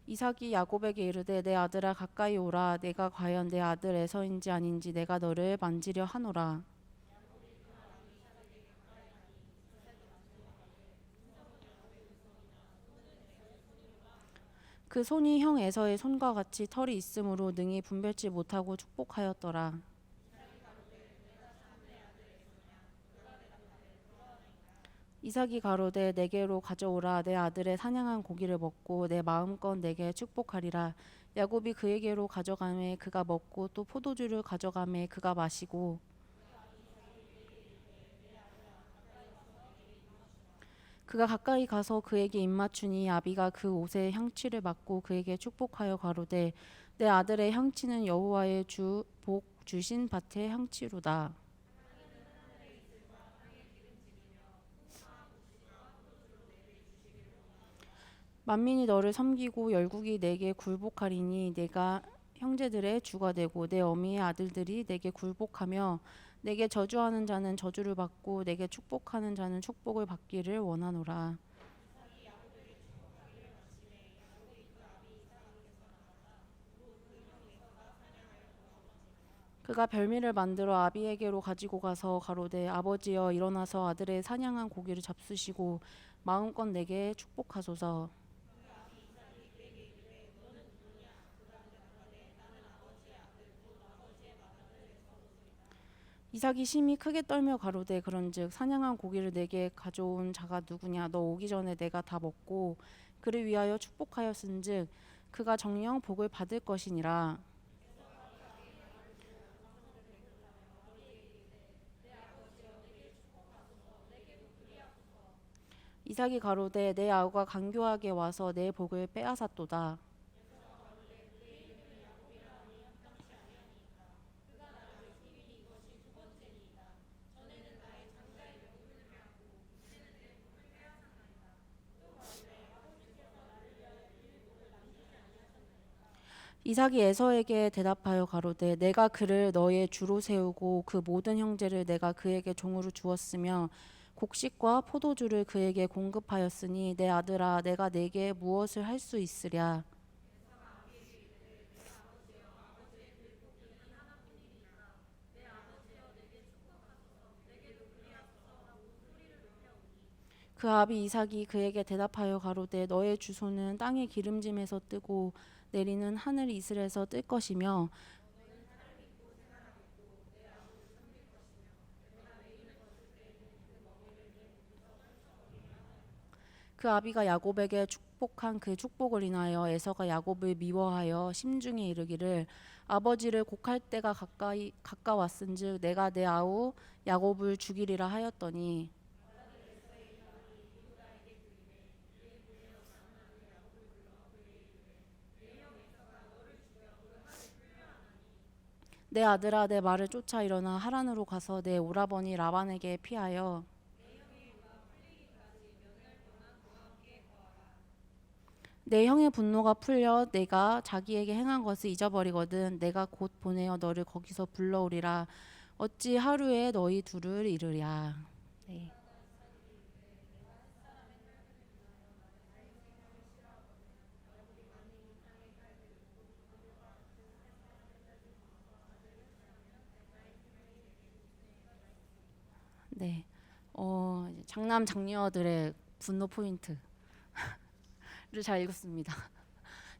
이삭이 야곱에게 이르되 내 아들아 가까이 오라. 내가 과연 내 아들 에서인지 아닌지 내가 너를 만지려 하노라. 그 손이 형 에서의 손과 같이 털이 있으므로 능히 분별치 못하고 축복하였더라. 이삭이 가로되 내게로 가져오라. 내 아들의 사냥한 고기를 먹고 내 마음껏 내게 축복하리라. 야곱이 그에게로 가져가매 그가 먹고 또 포도주를 가져가매 그가 마시고 그가 가까이 가서 그에게 입맞추니 아비가 그 옷에 향취를 맡고 그에게 축복하여 가로되 내 아들의 향취는 여호와의 복 주신 밭의 향취로다. 만민이 너를 섬기고 열국이 내게 굴복하리니 내가 형제들의 주가 되고 내 어미의 아들들이 내게 굴복하며 내게 저주하는 자는 저주를 받고 내게 축복하는 자는 축복을 받기를 원하노라. 그가 별미를 만들어 아비에게로 가지고 가서 가로되 아버지여 일어나서 아들의 사냥한 고기를 잡수시고 마음껏 내게 축복하소서. 이삭이 심히 크게 떨며 가로되 그런즉 사냥한 고기를 내게 가져온 자가 누구냐. 너 오기 전에 내가 다 먹고 그를 위하여 축복하였은즉 그가 정녕 복을 받을 것이니라. 이삭이 가로되 내 아우가 간교하게 와서 내 복을 빼앗았도다. 이삭이 에서에게 대답하여 가로되 내가 그를 너의 주로 세우고 그 모든 형제를 내가 그에게 종으로 주었으며 곡식과 포도주를 그에게 공급하였으니 내 아들아 내가 내게 무엇을 할 수 있으랴. 그 아비 이삭이 그에게 대답하여 가로되 너의 주소는 땅의 기름짐에서 뜨고 내리는 하늘 이슬에서 뜰 것이며 그 아비가 야곱에게 축복한 그 축복을 인하여 에서가 야곱을 미워하여 심중에 이르기를 아버지를 곡할 때가 가까웠은즉 내가 내 아우 야곱을 죽이리라 하였더니 내 아들아 내 말을 쫓아 일어나 하란으로 가서 내 오라버니 라반에게 피하여 내 형의 분노가 풀려 내가 자기에게 행한 것을 잊어버리거든 내가 곧 보내어 너를 거기서 불러오리라. 어찌 하루에 너희 둘을 이르랴. 네. 네. 이제 장남 장녀들의 분노 포인트를 잘 읽었습니다.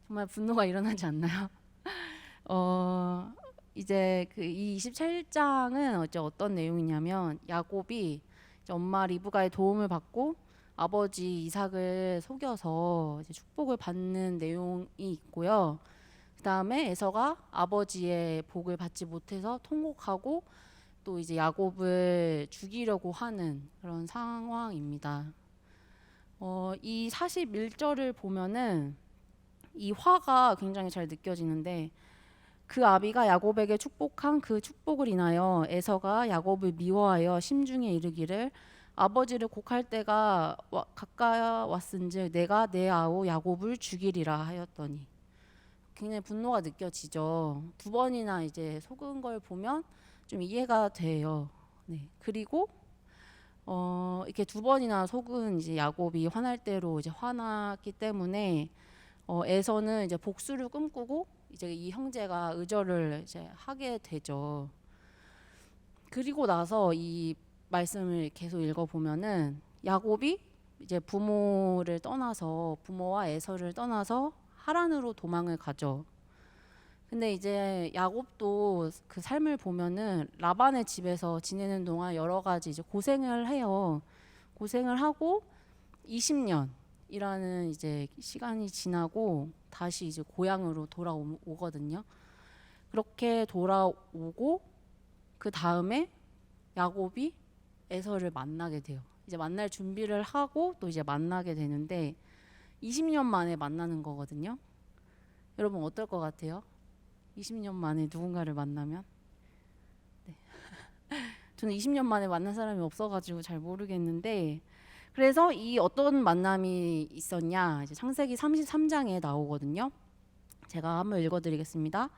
정말 분노가 일어나지 않나요? 이제 그 이 27장은 이제 어떤 내용이냐면 야곱이 이제 엄마 리브가의 도움을 받고 아버지 이삭을 속여서 이제 축복을 받는 내용이 있고요. 그 다음에 에서가 아버지의 복을 받지 못해서 통곡하고 또 이제 야곱을 죽이려고 하는 그런 상황입니다. 이 41절을 보면은 이 화가 굉장히 잘 느껴지는데 그 아비가 야곱에게 축복한 그 축복을 인하여 에서가 야곱을 미워하여 심중에 이르기를 아버지를 곡할 때가 가까이 왔은즉 내가 내 아우 야곱을 죽이리라 하였더니 굉장히 분노가 느껴지죠. 두 번이나 이제 속은 걸 보면 좀 이해가 돼요. 네. 그리고 이렇게 두 번이나 속은 이제 야곱이 화날 대로 이제 화났기 때문에 에서는 이제 복수를 꿈꾸고 이제 이 형제가 의절을 이제 하게 되죠. 그리고 나서 이 말씀을 계속 읽어 보면은 야곱이 이제 부모를 떠나서 부모와 에서를 떠나서 하란으로 도망을 가죠. 근데 이제 야곱도 그 삶을 보면은 라반의 집에서 지내는 동안 여러 가지 이제 고생을 해요. 고생을 하고 20년이라는 이제 시간이 지나고 다시 이제 고향으로 돌아오거든요. 그렇게 돌아오고 그 다음에 야곱이 에서를 만나게 돼요. 이제 만날 준비를 하고 또 이제 만나게 되는데 20년 만에 만나는 거거든요. 여러분 어떨 것 같아요? 20년 만에 누군가를 만나면? 네. 저는 20년 만에 만난 사람이 없어가지고 잘 모르겠는데 그래서 이 어떤 만남이 있었냐 이제 창세기 33장에 나오거든요. 제가 한번 읽어드리겠습니다.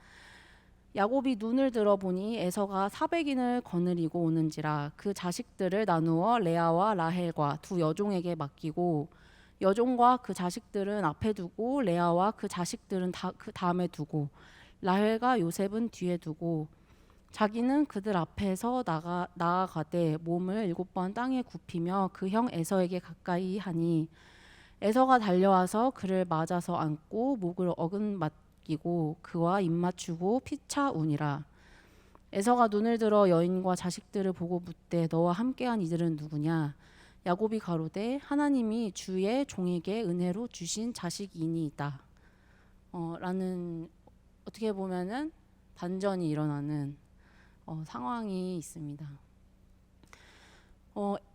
야곱이 눈을 들어보니 에서가 400인을 거느리고 오는지라 그 자식들을 나누어 레아와 라헬과 두 여종에게 맡기고 여종과 그 자식들은 앞에 두고 레아와 그 자식들은 그 다음에 두고 라헬과 요셉은 뒤에 두고 자기는 그들 앞에서 나아가되 몸을 7번 땅에 굽히며 그 형 에서에게 가까이 하니 에서가 달려와서 그를 맞아서 안고 목을 어긋맞기고 그와 입맞추고 피차 우니라. 에서가 눈을 들어 여인과 자식들을 보고 묻되 너와 함께한 이들은 누구냐. 야곱이 가로되 하나님이 주의 종에게 은혜로 주신 자식이니이다. 라는 어떻게 보면은 반전이 일어나는 상황이 있습니다.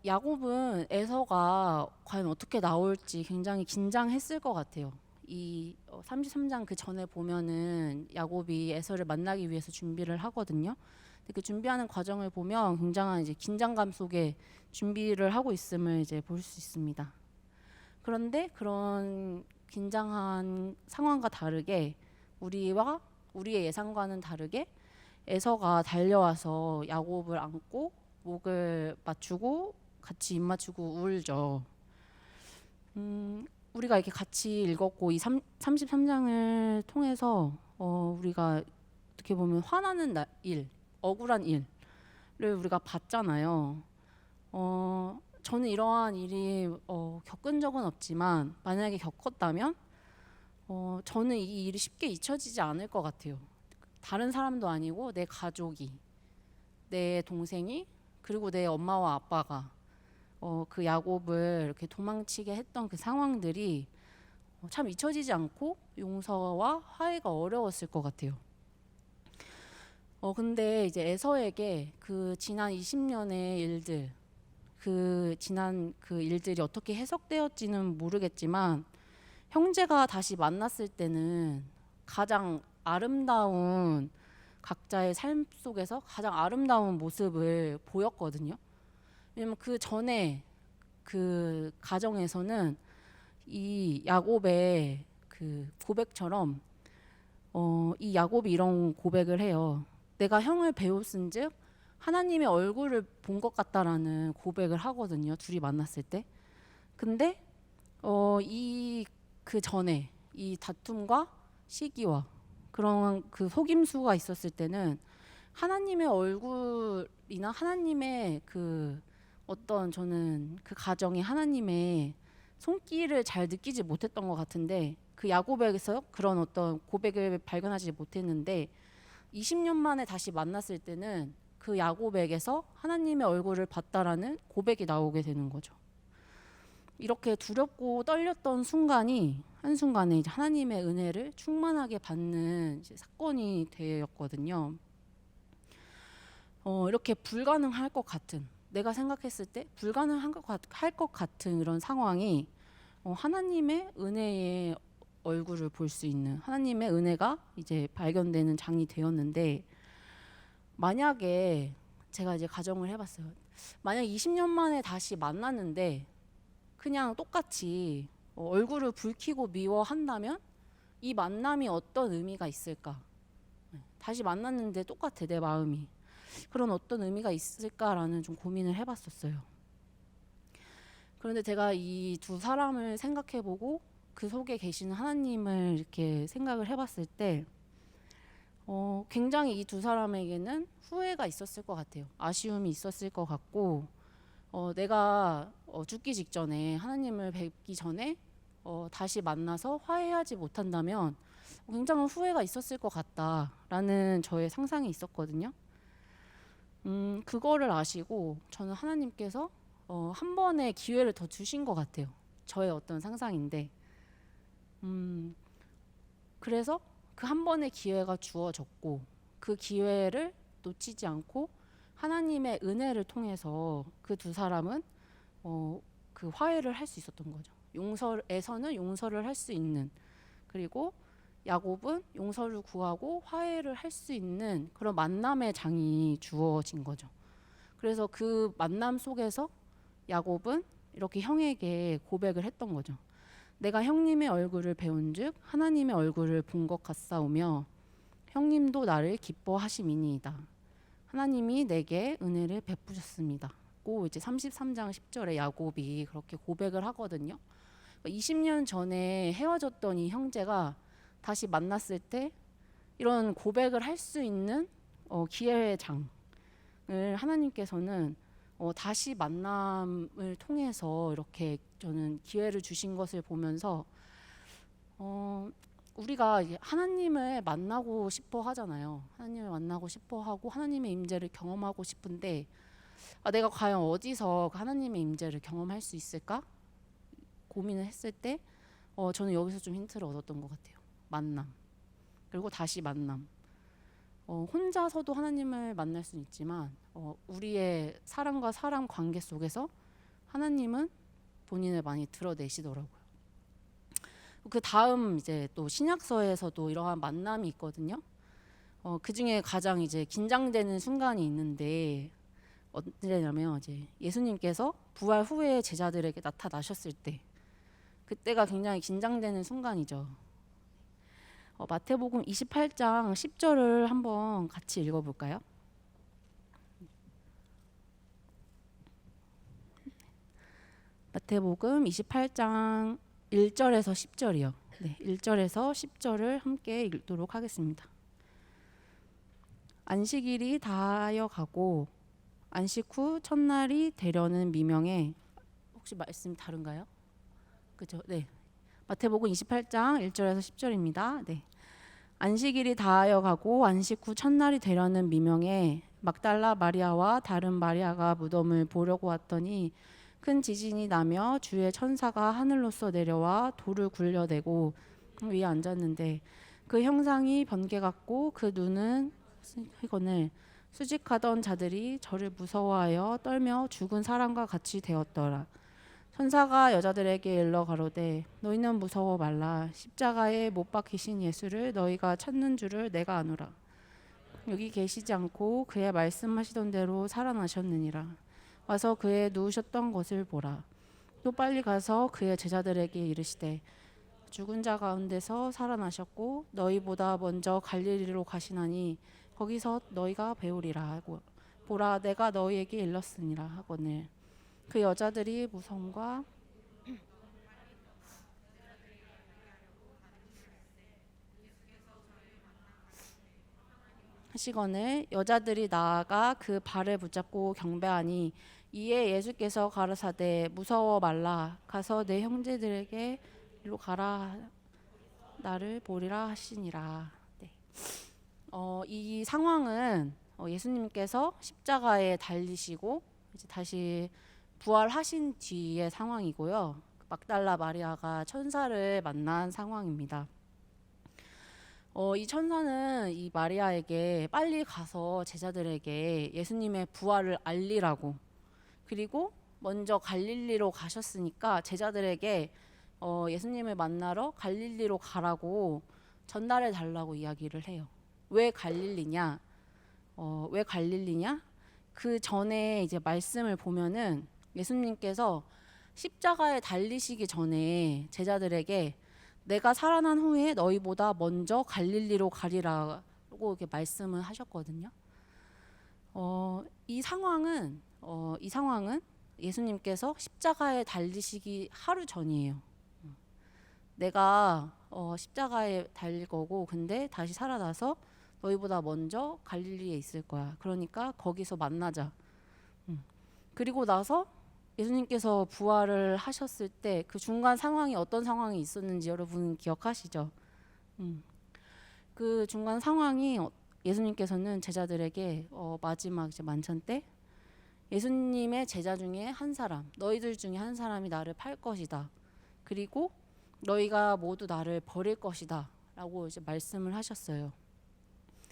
야곱은 에서가 과연 어떻게 나올지 굉장히 긴장했을 것 같아요. 이 33장 그 전에 보면은 야곱이 에서를 만나기 위해서 준비를 하거든요. 근데 그 준비하는 과정을 보면 굉장한 이제 긴장감 속에 준비를 하고 있음을 이제 볼 수 있습니다. 그런데 그런 긴장한 상황과 다르게 우리의 예상과는 다르게 에서가 달려와서 야곱을 안고 목을 맞추고 같이 입 맞추고 울죠. 우리가 이렇게 같이 읽었고 이 33장을 통해서 우리가 어떻게 보면 화나는 일, 억울한 일을 우리가 봤잖아요. 저는 이러한 일이 겪은 적은 없지만 만약에 겪었다면 저는 이 일이 쉽게 잊혀지지 않을 것 같아요. 다른 사람도 아니고 내 가족이, 내 동생이, 그리고 내 엄마와 아빠가 그 야곱을 이렇게 도망치게 했던 그 상황들이 참 잊혀지지 않고 용서와 화해가 어려웠을 것 같아요. 근데 이제 에서에게 그 지난 20년의 일들, 그 지난 그 일들이 어떻게 해석되었지는 모르겠지만 형제가 다시 만났을 때는 가장 아름다운 각자의 삶 속에서 가장 아름다운 모습을 보였거든요. 왜냐면 그 전에 그 가정에서는 이 야곱의 그 고백처럼 이 야곱이 이런 고백을 해요. 내가 형을 배웠은즉 하나님의 얼굴을 본 것 같다라는 고백을 하거든요. 둘이 만났을 때. 근데 이 그 전에 이 다툼과 시기와 그런 그 속임수가 있었을 때는 하나님의 얼굴이나 하나님의 그 어떤 저는 그 가정이 하나님의 손길을 잘 느끼지 못했던 것 같은데 그 야곱에게서 그런 어떤 고백을 발견하지 못했는데 20년 만에 다시 만났을 때는 그 야곱에게서 하나님의 얼굴을 봤다라는 고백이 나오게 되는 거죠. 이렇게 두렵고 떨렸던 순간이 한순간에 이제 하나님의 은혜를 충만하게 받는 이제 사건이 되었거든요. 이렇게 불가능할 것 같은 내가 생각했을 때 불가능할 것 같은 이런 상황이 하나님의 은혜의 얼굴을 볼 수 있는 하나님의 은혜가 이제 발견되는 장이 되었는데 만약에 제가 이제 가정을 해봤어요. 만약 20년 만에 다시 만났는데 그냥 똑같이 얼굴을 붉히고 미워한다면 이 만남이 어떤 의미가 있을까? 다시 만났는데 똑같아 내 마음이. 그런 어떤 의미가 있을까라는 좀 고민을 해봤었어요. 그런데 제가 이 두 사람을 생각해보고 그 속에 계시는 하나님을 이렇게 생각을 해봤을 때 굉장히 이 두 사람에게는 후회가 있었을 것 같아요. 아쉬움이 있었을 것 같고 내가 죽기 직전에 하나님을 뵙기 전에 다시 만나서 화해하지 못한다면 굉장한 후회가 있었을 것 같다라는 저의 상상이 있었거든요. 그거를 아시고 저는 하나님께서 한 번의 기회를 더 주신 것 같아요. 저의 어떤 상상인데 그래서 그 한 번의 기회가 주어졌고 그 기회를 놓치지 않고 하나님의 은혜를 통해서 그 두 사람은 그 화해를 할 수 있었던 거죠. 용서에서는 용서를 할 수 있는 그리고 야곱은 용서를 구하고 화해를 할 수 있는 그런 만남의 장이 주어진 거죠. 그래서 그 만남 속에서 야곱은 이렇게 형에게 고백을 했던 거죠. 내가 형님의 얼굴을 배운즉 하나님의 얼굴을 본 것 같사오며 형님도 나를 기뻐하심이니이다. 하나님이 내게 은혜를 베푸셨습니다. 고 이제 33장 10절에 야곱이 그렇게 고백을 하거든요. 20년 전에 헤어졌던 이 형제가 다시 만났을 때 이런 고백을 할 수 있는 기회의 장을 하나님께서는 다시 만남을 통해서 이렇게 저는 기회를 주신 것을 보면서 우리가 이제 하나님을 만나고 싶어 하잖아요. 하나님을 만나고 싶어 하고 하나님의 임재를 경험하고 싶은데 내가 과연 어디서 그 하나님의 임재를 경험할 수 있을까? 고민을 했을 때 저는 여기서 좀 힌트를 얻었던 것 같아요. 만남 그리고 다시 만남. 혼자서도 하나님을 만날 수는 있지만 우리의 사람과 사람 관계 속에서 하나님은 본인을 많이 드러내시더라고요. 그 다음 이제 또 신약서에서도 이러한 만남이 있거든요. 그 중에 가장 이제 긴장되는 순간이 있는데 언제냐면 이제 예수님께서 부활 후에 제자들에게 나타나셨을 때 그때가 굉장히 긴장되는 순간이죠. 마태복음 28장 10절을 한번 같이 읽어볼까요? 마태복음 28장 1절에서 10절이요. 네, 1절에서 10절을 함께 읽도록 하겠습니다. 안식일이 다하여 가고 안식 후 첫날이 되려는 미명에 혹시 말씀 다른가요? 그죠? 네. 마태복음 28장 1절에서 10절입니다. 네. 안식일이 다하여 가고 안식 후 첫날이 되려는 미명에 막달라 마리아와 다른 마리아가 무덤을 보려고 왔더니 큰 지진이 나며 주의 천사가 하늘로서 내려와 돌을 굴려대고 위에 앉았는데 그 형상이 번개 같고 그 눈은 희건을 수직하던 자들이 저를 무서워하여 떨며 죽은 사람과 같이 되었더라. 천사가 여자들에게 일러 가로되 너희는 무서워 말라. 십자가에 못 박히신 예수를 너희가 찾는 줄을 내가 아노라. 여기 계시지 않고 그의 말씀하시던 대로 살아나셨느니라. 와서 그의 누우셨던 것을 보라. 또 빨리 가서 그의 제자들에게 이르시되 죽은 자 가운데서 살아나셨고 너희보다 먼저 갈릴리로 가시나니 거기서 너희가 배우리라 하고 보라 내가 너희에게 일렀으니라 하거늘 그 여자들이 무성과 하시거늘 여자들이 나아가 그 발을 붙잡고 경배하니 이에 예수께서 가라사대 무서워 말라 가서 내 형제들에게 이리로 가라 나를 보리라 하시니라. 네. 이 상황은 예수님께서 십자가에 달리시고 이제 다시 부활하신 뒤의 상황이고요. 막달라 마리아가 천사를 만난 상황입니다. 이 천사는 이 마리아에게 빨리 가서 제자들에게 예수님의 부활을 알리라고 그리고 먼저 갈릴리로 가셨으니까 제자들에게 예수님을 만나러 갈릴리로 가라고 전달해 달라고 이야기를 해요. 왜 갈릴리냐? 왜 갈릴리냐? 그 전에 이제 말씀을 보면은 예수님께서 십자가에 달리시기 전에 제자들에게 내가 살아난 후에 너희보다 먼저 갈릴리로 가리라고 이렇게 말씀을 하셨거든요. 이 상황은 예수님께서 십자가에 달리시기 하루 전이에요. 내가 십자가에 달릴 거고 근데 다시 살아나서 너희보다 먼저 갈릴리에 있을 거야. 그러니까 거기서 만나자. 그리고 나서 예수님께서 부활을 하셨을 때 그 중간 상황이 어떤 상황이 있었는지 여러분 기억하시죠? 그 중간 상황이 예수님께서는 제자들에게 마지막 이제 만찬 때 예수님의 제자 중에 한 사람, 너희들 중에 한 사람이 나를 팔 것이다. 그리고 너희가 모두 나를 버릴 것이다. 라고 이제 말씀을 하셨어요.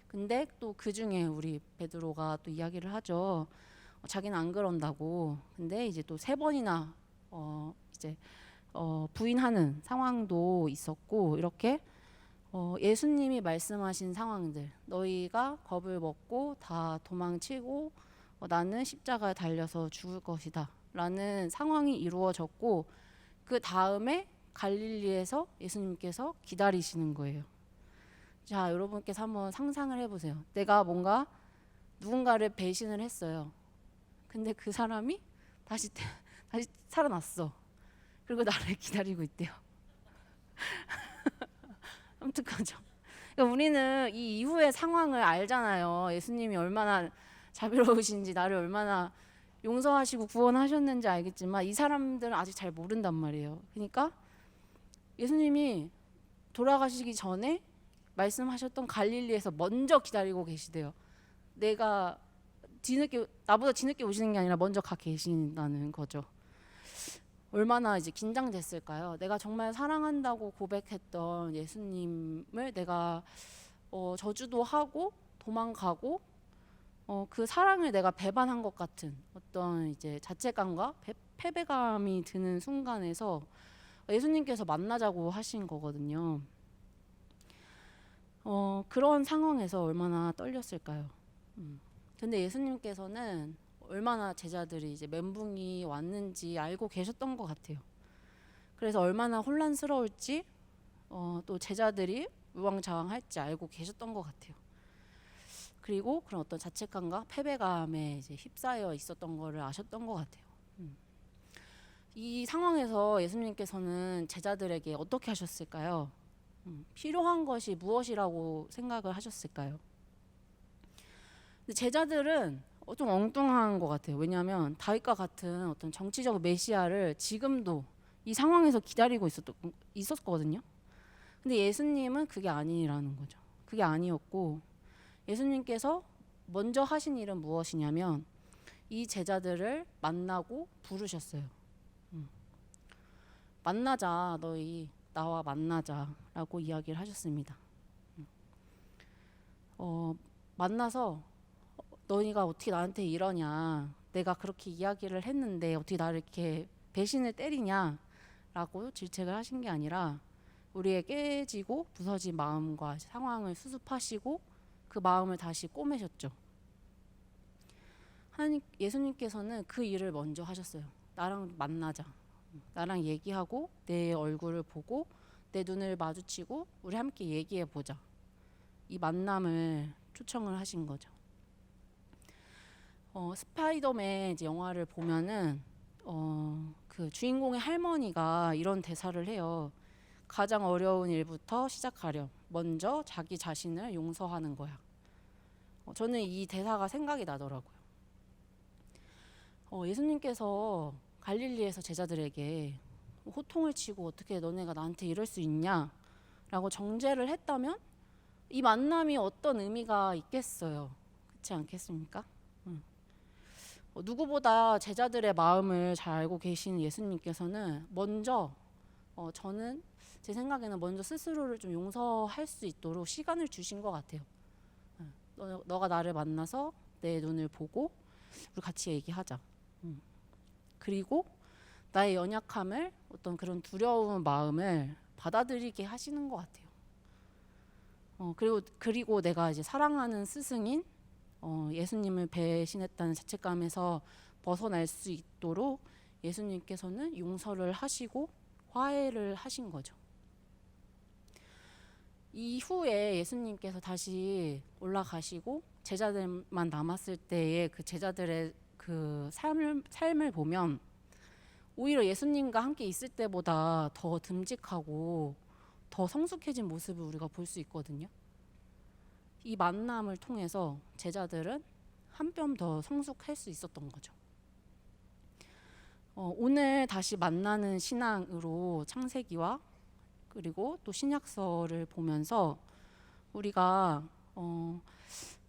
근데 또 그 중에 우리 베드로가 또 이야기를 하죠. 자기는 안 그런다고. 근데 이제 또 3번이나 부인하는 상황도 있었고 이렇게 예수님이 말씀하신 상황들 너희가 겁을 먹고 다 도망치고 나는 십자가에 달려서 죽을 것이다 라는 상황이 이루어졌고 그 다음에 갈릴리에서 예수님께서 기다리시는 거예요. 자, 여러분께서 한번 상상을 해보세요. 내가 뭔가 누군가를 배신을 했어요. 근데 그 사람이 다시 살아났어. 그리고 나를 기다리고 있대요. 끔찍하죠. 그러니까 우리는 이 이후의 상황을 알잖아요. 예수님이 얼마나 자비로우신지 나를 얼마나 용서하시고 구원하셨는지 알겠지만 이 사람들은 아직 잘 모른단 말이에요. 그러니까 예수님이 돌아가시기 전에 말씀하셨던 갈릴리에서 먼저 기다리고 계시대요. 나보다 뒤늦게 오시는 게 아니라 먼저 가 계신다는 거죠. 얼마나 이제 긴장됐을까요? 내가 정말 사랑한다고 고백했던 예수님을 내가 저주도 하고 도망가고 그 사랑을 내가 배반한 것 같은 어떤 이제 자책감과 패배감이 드는 순간에서 예수님께서 만나자고 하신 거거든요. 그런 상황에서 얼마나 떨렸을까요? 근데 예수님께서는 얼마나 제자들이 이제 멘붕이 왔는지 알고 계셨던 것 같아요. 그래서 얼마나 혼란스러울지 또 제자들이 우왕좌왕할지 알고 계셨던 것 같아요. 그리고 그런 어떤 자책감과 패배감에 이제 휩싸여 있었던 것을 아셨던 것 같아요. 이 상황에서 예수님께서는 제자들에게 어떻게 하셨을까요? 필요한 것이 무엇이라고 생각을 하셨을까요? 근데 제자들은 좀 엉뚱한 것 같아요. 왜냐하면 다윗과 같은 어떤 정치적 메시아를 지금도 이 상황에서 기다리고 있었거든요. 근데 예수님은 그게 아니라는 거죠. 그게 아니었고 예수님께서 먼저 하신 일은 무엇이냐면 이 제자들을 만나고 부르셨어요. 만나자, 너희 나와 만나자라고 이야기를 하셨습니다. 만나서 너희가 어떻게 나한테 이러냐, 내가 그렇게 이야기를 했는데 어떻게 나를 이렇게 배신을 때리냐라고 질책을 하신 게 아니라 우리의 깨지고 부서진 마음과 상황을 수습하시고 그 마음을 다시 꼬매셨죠. 예수님께서는 그 일을 먼저 하셨어요. 나랑 만나자. 나랑 얘기하고 내 얼굴을 보고 내 눈을 마주치고 우리 함께 얘기해 보자. 이 만남을 초청을 하신 거죠. 스파이더맨 이제 영화를 보면은 그 주인공의 할머니가 이런 대사를 해요. 가장 어려운 일부터 시작하렴. 먼저 자기 자신을 용서하는 거야. 저는 이 대사가 생각이 나더라고요. 예수님께서 갈릴리에서 제자들에게 호통을 치고 어떻게 너네가 나한테 이럴 수 있냐 라고 정죄를 했다면 이 만남이 어떤 의미가 있겠어요. 그렇지 않겠습니까? 누구보다 제자들의 마음을 잘 알고 계신 예수님께서는 먼저 저는 제 생각에는 먼저 스스로를 좀 용서할 수 있도록 시간을 주신 것 같아요. 너가 나를 만나서 내 눈을 보고 우리 같이 얘기하자. 그리고 나의 연약함을 어떤 그런 두려운 마음을 받아들이게 하시는 것 같아요. 그리고 내가 이제 사랑하는 스승인 예수님을 배신했다는 자책감에서 벗어날 수 있도록 예수님께서는 용서를 하시고 화해를 하신 거죠. 이후에 예수님께서 다시 올라가시고 제자들만 남았을 때의 그 제자들의 그 삶을 보면 오히려 예수님과 함께 있을 때보다 더 듬직하고 더 성숙해진 모습을 우리가 볼 수 있거든요. 이 만남을 통해서 제자들은 한 뼘 더 성숙할 수 있었던 거죠. 오늘 다시 만나는 신앙으로 창세기와 그리고 또 신약서를 보면서 우리가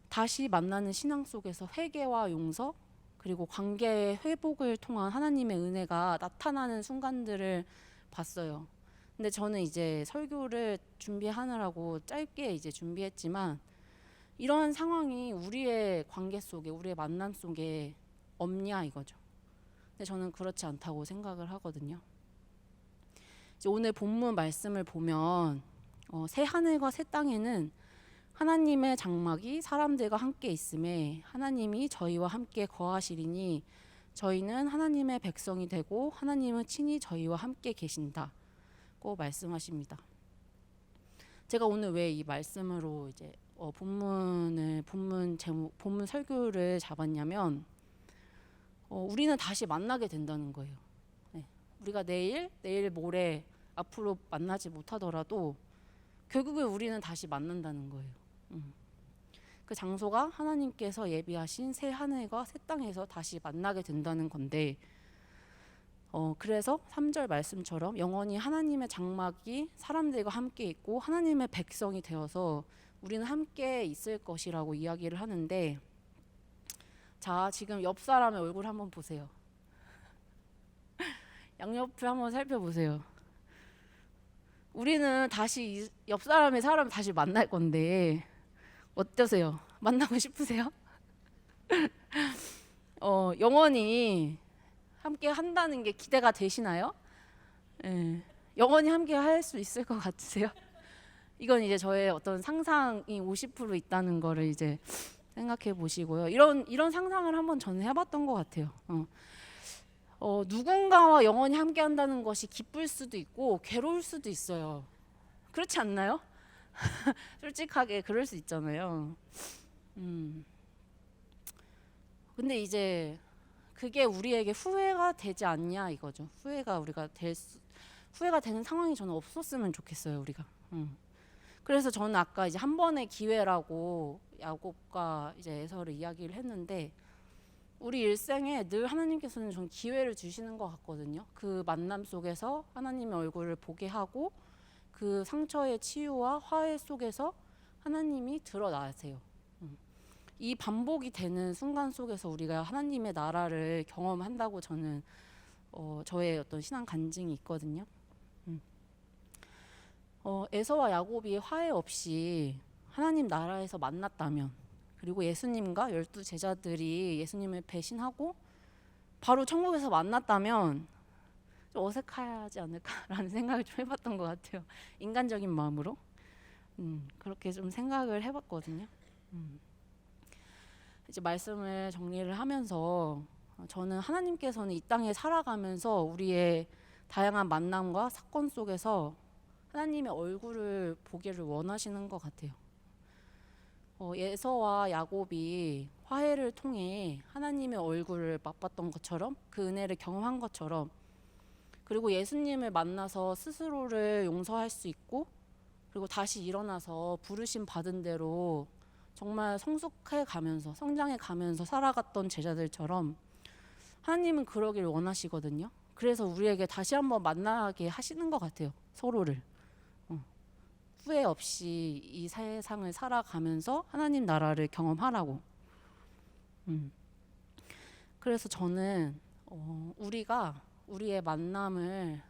다시 만나는 신앙 속에서 회개와 용서 그리고 관계의 회복을 통한 하나님의 은혜가 나타나는 순간들을 봤어요. 근데 저는 이제 설교를 준비하느라고 짧게 이제 준비했지만 이런 상황이 우리의 관계 속에 우리의 만남 속에 없냐 이거죠. 근데 저는 그렇지 않다고 생각을 하거든요. 이제 오늘 본문 말씀을 보면 새 하늘과 새 땅에는 하나님의 장막이 사람들과 함께 있음에 하나님이 저희와 함께 거하시리니 저희는 하나님의 백성이 되고 하나님은 친히 저희와 함께 계신다고 말씀하십니다. 제가 오늘 왜 이 말씀으로 이제 본문 설교를 잡았냐면 우리는 다시 만나게 된다는 거예요. 네. 우리가 내일 모레 앞으로 만나지 못하더라도 결국에 우리는 다시 만난다는 거예요. 그 장소가 하나님께서 예비하신 새 하늘과 새 땅에서 다시 만나게 된다는 건데 그래서 3절 말씀처럼 영원히 하나님의 장막이 사람들과 함께 있고 하나님의 백성이 되어서 우리는 함께 있을 것이라고 이야기를 하는데 자 지금 옆 사람의 얼굴 한번 보세요. 양옆을 한번 살펴보세요. 우리는 다시 옆 사람의 사람 다시 만날 건데 어떠세요? 만나고 싶으세요? 영원히 함께 한다는 게 기대가 되시나요? 영원히 함께 할 수 있을 것 같으세요? 이건 이제 저의 어떤 상상이 50% 있다는 거를 이제 생각해 보시고요. 이런 상상을 한번 저는 해봤던 것 같아요. 누군가와 영원히 함께 한다는 것이 기쁠 수도 있고 괴로울 수도 있어요. 그렇지 않나요? 솔직하게 그럴 수 있잖아요. 근데 이제 그게 우리에게 후회가 되지 않냐 이거죠. 후회가 되는 상황이 저는 없었으면 좋겠어요, 우리가. 그래서 저는 아까 이제 한 번의 기회라고 야곱과 이제 에서를 이야기를 했는데 우리 일생에 늘 하나님께서는 전 기회를 주시는 것 같거든요. 그 만남 속에서 하나님의 얼굴을 보게 하고 그 상처의 치유와 화해 속에서 하나님이 드러나세요. 이 반복이 되는 순간 속에서 우리가 하나님의 나라를 경험한다고 저는 저의 어떤 신앙 간증이 있거든요. 에서와 야곱이 화해 없이 하나님 나라에서 만났다면 그리고 예수님과 12 제자들이 예수님을 배신하고 바로 천국에서 만났다면 좀 어색하지 않을까라는 생각을 좀 해봤던 것 같아요. 인간적인 마음으로 그렇게 좀 생각을 해봤거든요. 이제 말씀을 정리를 하면서 저는 하나님께서는 이 땅에 살아가면서 우리의 다양한 만남과 사건 속에서 하나님의 얼굴을 보기를 원하시는 것 같아요. 에서와 야곱이 화해를 통해 하나님의 얼굴을 맛봤던 것처럼 그 은혜를 경험한 것처럼 그리고 예수님을 만나서 스스로를 용서할 수 있고 그리고 다시 일어나서 부르심 받은 대로 정말 성숙해 가면서 성장해 가면서 살아갔던 제자들처럼 하나님은 그러길 원하시거든요. 그래서 우리에게 다시 한번 만나게 하시는 것 같아요. 서로를 후회 없이 이 세상을 살아가면서 하나님 나라를 경험하라고. 그래서 저는 우리가 우리의 만남을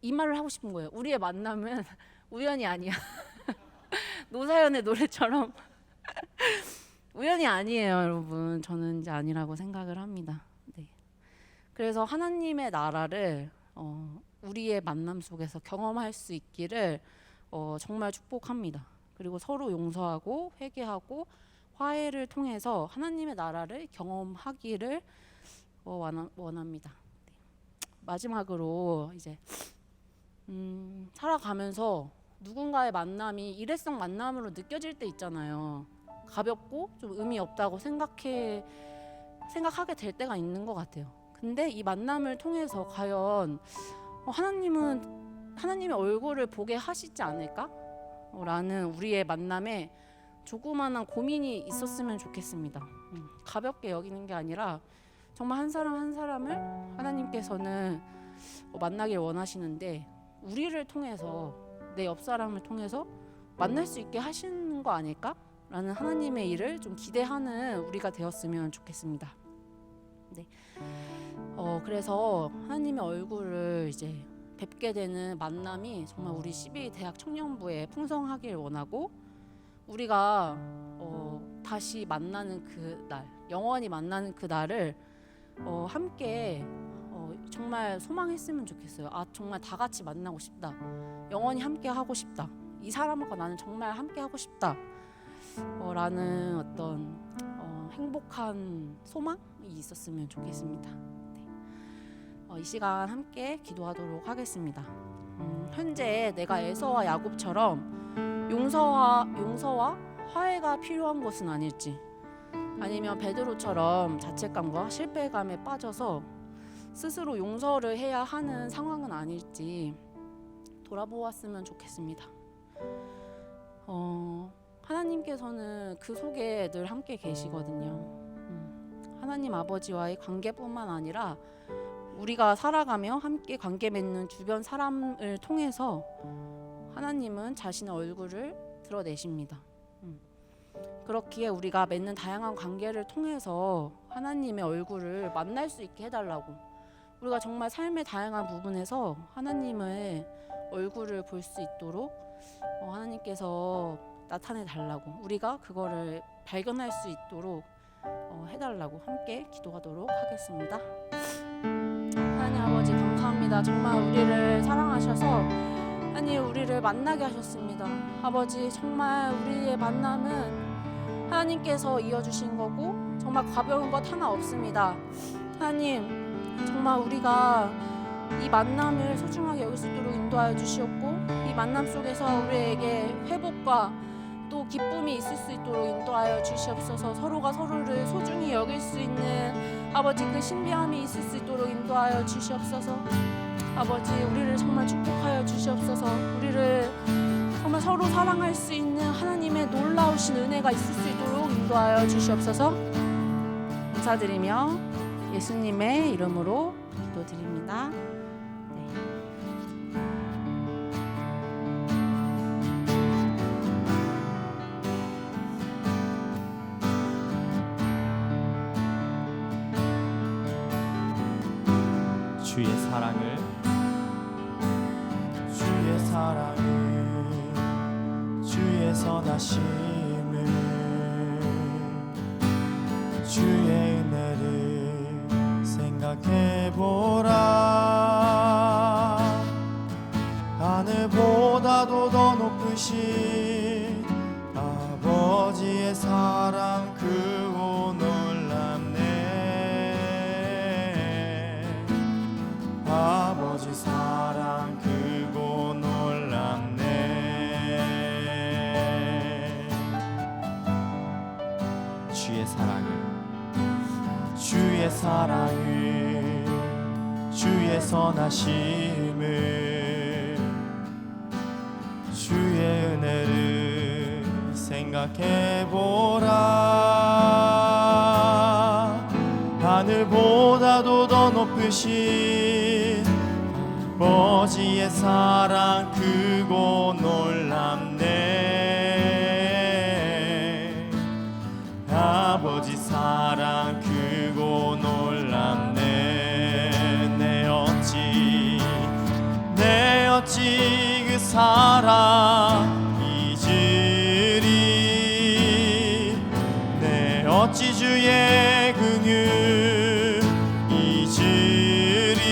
이 말을 하고 싶은 거예요. 우리의 만남은 우연이 아니야. 노사연의 노래처럼 우연이 아니에요, 여러분. 저는 이제 아니라고 생각을 합니다. 네. 그래서 하나님의 나라를 우리의 만남 속에서 경험할 수 있기를 정말 축복합니다. 그리고 서로 용서하고 회개하고 화해를 통해서 하나님의 나라를 경험하기를 원합니다. 네. 마지막으로 이제 살아가면서 누군가의 만남이 일회성 만남으로 느껴질 때 있잖아요. 가볍고 좀 의미 없다고 생각하게 될 때가 있는 것 같아요. 근데 이 만남을 통해서 과연 하나님의 얼굴을 보게 하시지 않을까? 라는 우리의 만남에 조그마한 고민이 있었으면 좋겠습니다. 가볍게 여기는 게 아니라 정말 한 사람 한 사람을 하나님께서는 만나길 원하시는데 우리를 통해서 내 옆 사람을 통해서 만날 수 있게 하시는 거 아닐까? 라는 하나님의 일을 좀 기대하는 우리가 되었으면 좋겠습니다. 네. 그래서 하나님의 얼굴을 이제 뵙게 되는 만남이 정말 우리 12 대학 청년부에 풍성하길 원하고 우리가 다시 만나는 그 날, 영원히 만나는 그 날을 함께 정말 소망했으면 좋겠어요. 정말 다 같이 만나고 싶다. 영원히 함께 하고 싶다. 이 사람과 나는 정말 함께 하고 싶다. 라는 어떤 행복한 소망이 있었으면 좋겠습니다. 네. 이 시간 함께 기도하도록 하겠습니다. 현재 내가 에서와 야곱처럼 용서와 화해가 필요한 것은 아닐지, 아니면 베드로처럼 자책감과 실패감에 빠져서 스스로 용서를 해야 하는 상황은 아닐지 돌아보았으면 좋겠습니다. 하나님께서는 그 속에 늘 함께 계시거든요. 하나님 아버지와의 관계뿐만 아니라 우리가 살아가며 함께 관계 맺는 주변 사람을 통해서 하나님은 자신의 얼굴을 드러내십니다. 그렇기에 우리가 맺는 다양한 관계를 통해서 하나님의 얼굴을 만날 수 있게 해달라고, 우리가 정말 삶의 다양한 부분에서 하나님의 얼굴을 볼 수 있도록 하나님께서 나타내 달라고, 우리가 그거를 발견할 수 있도록 해달라고 함께 기도하도록 하겠습니다. 하나님 아버지 감사합니다. 정말 우리를 사랑하셔서 하나님 우리를 만나게 하셨습니다. 아버지 정말 우리의 만남은 하나님께서 이어주신 거고 정말 가벼운 것 하나 없습니다. 하나님 정말 우리가 이 만남을 소중하게 여길 수 있도록 인도하여 주시었고 이 만남 속에서 우리에게 회복과 또 기쁨이 있을 수 있도록 인도하여 주시옵소서. 서로가 서로를 소중히 여길 수 있는 아버지 그 신비함이 있을 수 있도록 인도하여 주시옵소서. 아버지 우리를 정말 축복하여 주시옵소서. 우리를 정말 서로 사랑할 수 있는 하나님의 놀라우신 은혜가 있을 수 있도록 인도하여 주시옵소서. 감사드리며 예수님의 이름으로 기도드립니다. 주의 사랑을 주의 선하심을 주의 은혜를 생각해보라. 하늘보다도 더 높으신 아버지의 사랑 주의 사랑을 주의 선하심을 주의 은혜를 생각해보라. 하늘보다도 더 높으신 아버지의 사랑 크고 놀랍네. 아버지 사랑 크고 놀랍네. 내 어찌 그 사랑 잊으리. 내 어찌 주의 긍휼 잊으리.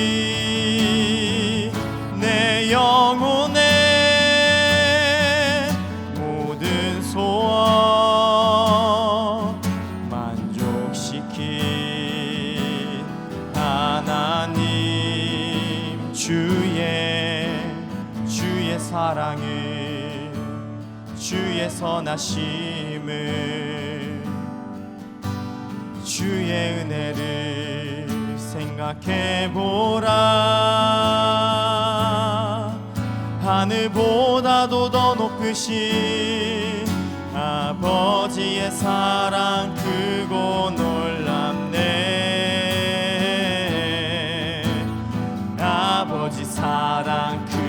내 영혼의 모든 소원 만족시킨 하나님 주의 사랑을 주의 선하심을 주의 은혜를 생각해보라. 하늘보다도 더 높으신 아버지의 사랑 크고 놀랍네. 아버지 사랑 크고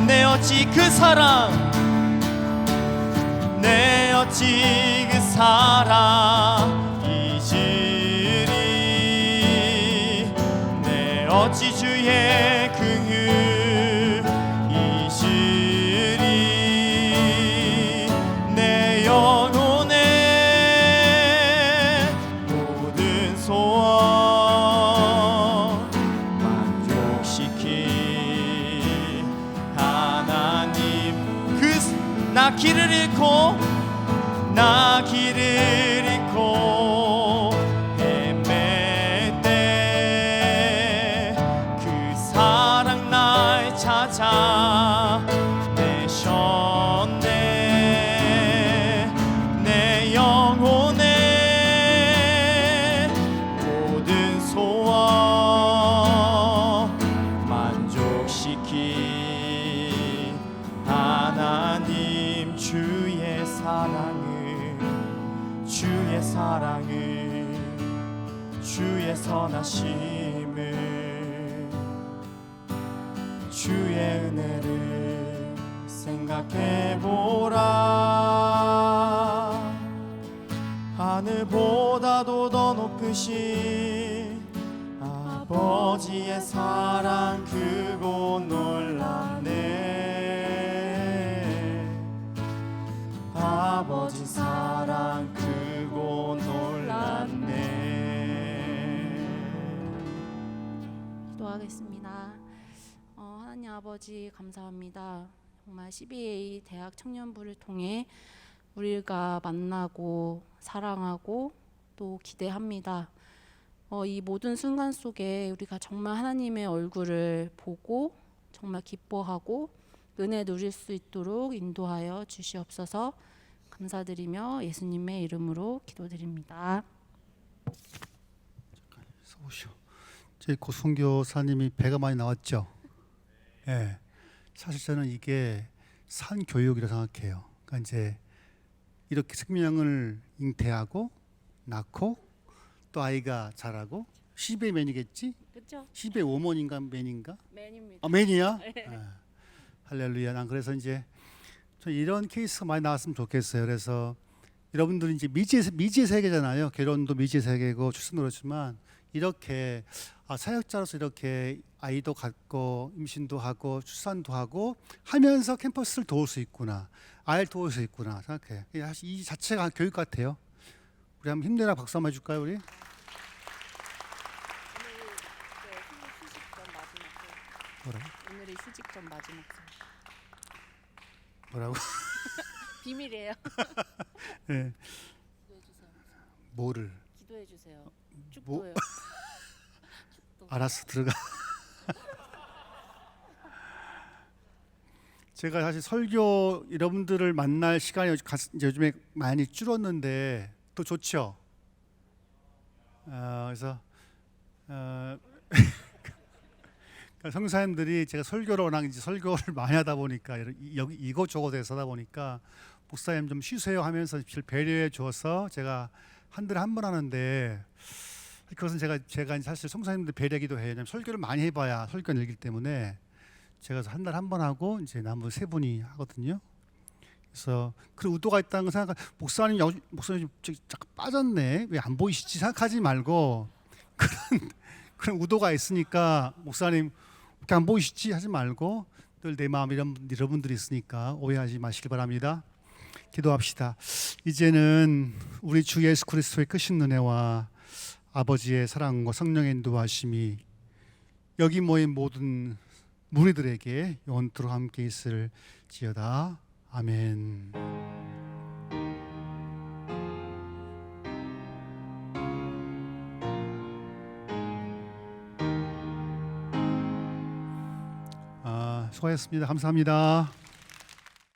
내 어찌 그 사랑 내 어찌 그 사랑 잊으리. 내 어찌 주의 긍휼 잊으리. 내 영혼의 모든 소원 만족시킨 하나님 나 길을 잃고 헤맬 때 그 사랑 날 찾아내셨네. 내 영혼의 모든 소원 만족시킨 하나님 주의 사랑을 주의 선하심을 주의 은혜를 생각해보라. 하늘보다도 더 높으신 아버지의 사랑 크고 놀랍네. 아버지 사랑 크고 놀랍네. 기도하겠습니다. 하나님 아버지 감사합니다. 정말 CBA 대학 청년부를 통해 우리가 만나고 사랑하고 또 기대합니다. 이 모든 순간 속에 우리가 정말 하나님의 얼굴을 보고 정말 기뻐하고 은혜 누릴 수 있도록 인도하여 주시옵소서. 감사드리며 예수님의 이름으로 기도드립니다. 오시오. 저희 고순교사님이 배가 많이 나왔죠. 예. 사실 저는 이게 산 교육이라고 생각해요. 그러니까 이제 이렇게 생명을 잉태하고 낳고 또 아이가 자라고 10의 맨이겠지? 그렇죠? 10의 오먼인가 맨인가? 맨입니다. 맨이야? 할렐루야. 난 그래서 이제 저 이런 케이스가 많이 나왔으면 좋겠어요. 그래서 여러분들은 이제 미지의 세계잖아요. 결혼도 미지의 세계고 출산도 그렇지만 이렇게 사역자로서 이렇게 아이도 갖고 임신도 하고 출산도 하고 하면서 캠퍼스를 도울 수 있구나, 아이를 도울 수 있구나 생각해. 사실 이 자체가 교육 같아요. 우리 한번 힘내라 박수 한번 해줄까요 우리? 뭐라고? 오늘의 휴직전 마지막 뭐라고? 비밀이에요. 네. 기도해 주세요. 뭐를? 기도해 주세요. 뭐? 축도요. 알았어 들어가. 제가 사실 설교 여러분들을 만날 시간이 요즘에 많이 줄었는데 또 좋죠. 그래서 그러니까 성사님들이 제가 설교를 워낙 이제 설교를 많이 하다 보니까 여기 이곳저곳에서 하다 보니까 목사님 좀 쉬세요 하면서 배려해 줘서 제가 한 달에 한 번 하는데 그것은 제가 사실 성사님들 배려기도 해요. 왜냐면 설교를 많이 해봐야 설교 늘기 때문에 제가 한 달에 한 번 하고 이제 나머지 3분이 하거든요. 그래서 그런 의도가 있다는 걸 생각. 목사님 잠깐 빠졌네. 왜 안 보이시지 생각하지 말고 그런 의도가 있으니까 목사님 이렇게 안 보이시지 하지 말고 늘 내 마음 여러분들이 있으니까 오해하지 마시길 바랍니다. 기도합시다. 이제는 우리 주 예수 그리스도의 크신 은혜와 아버지의 사랑과 성령의 인도하심이 여기 모인 모든 무리들에게 영원토록 함께 있을지어다. 아멘. 수고하셨습니다. 감사합니다.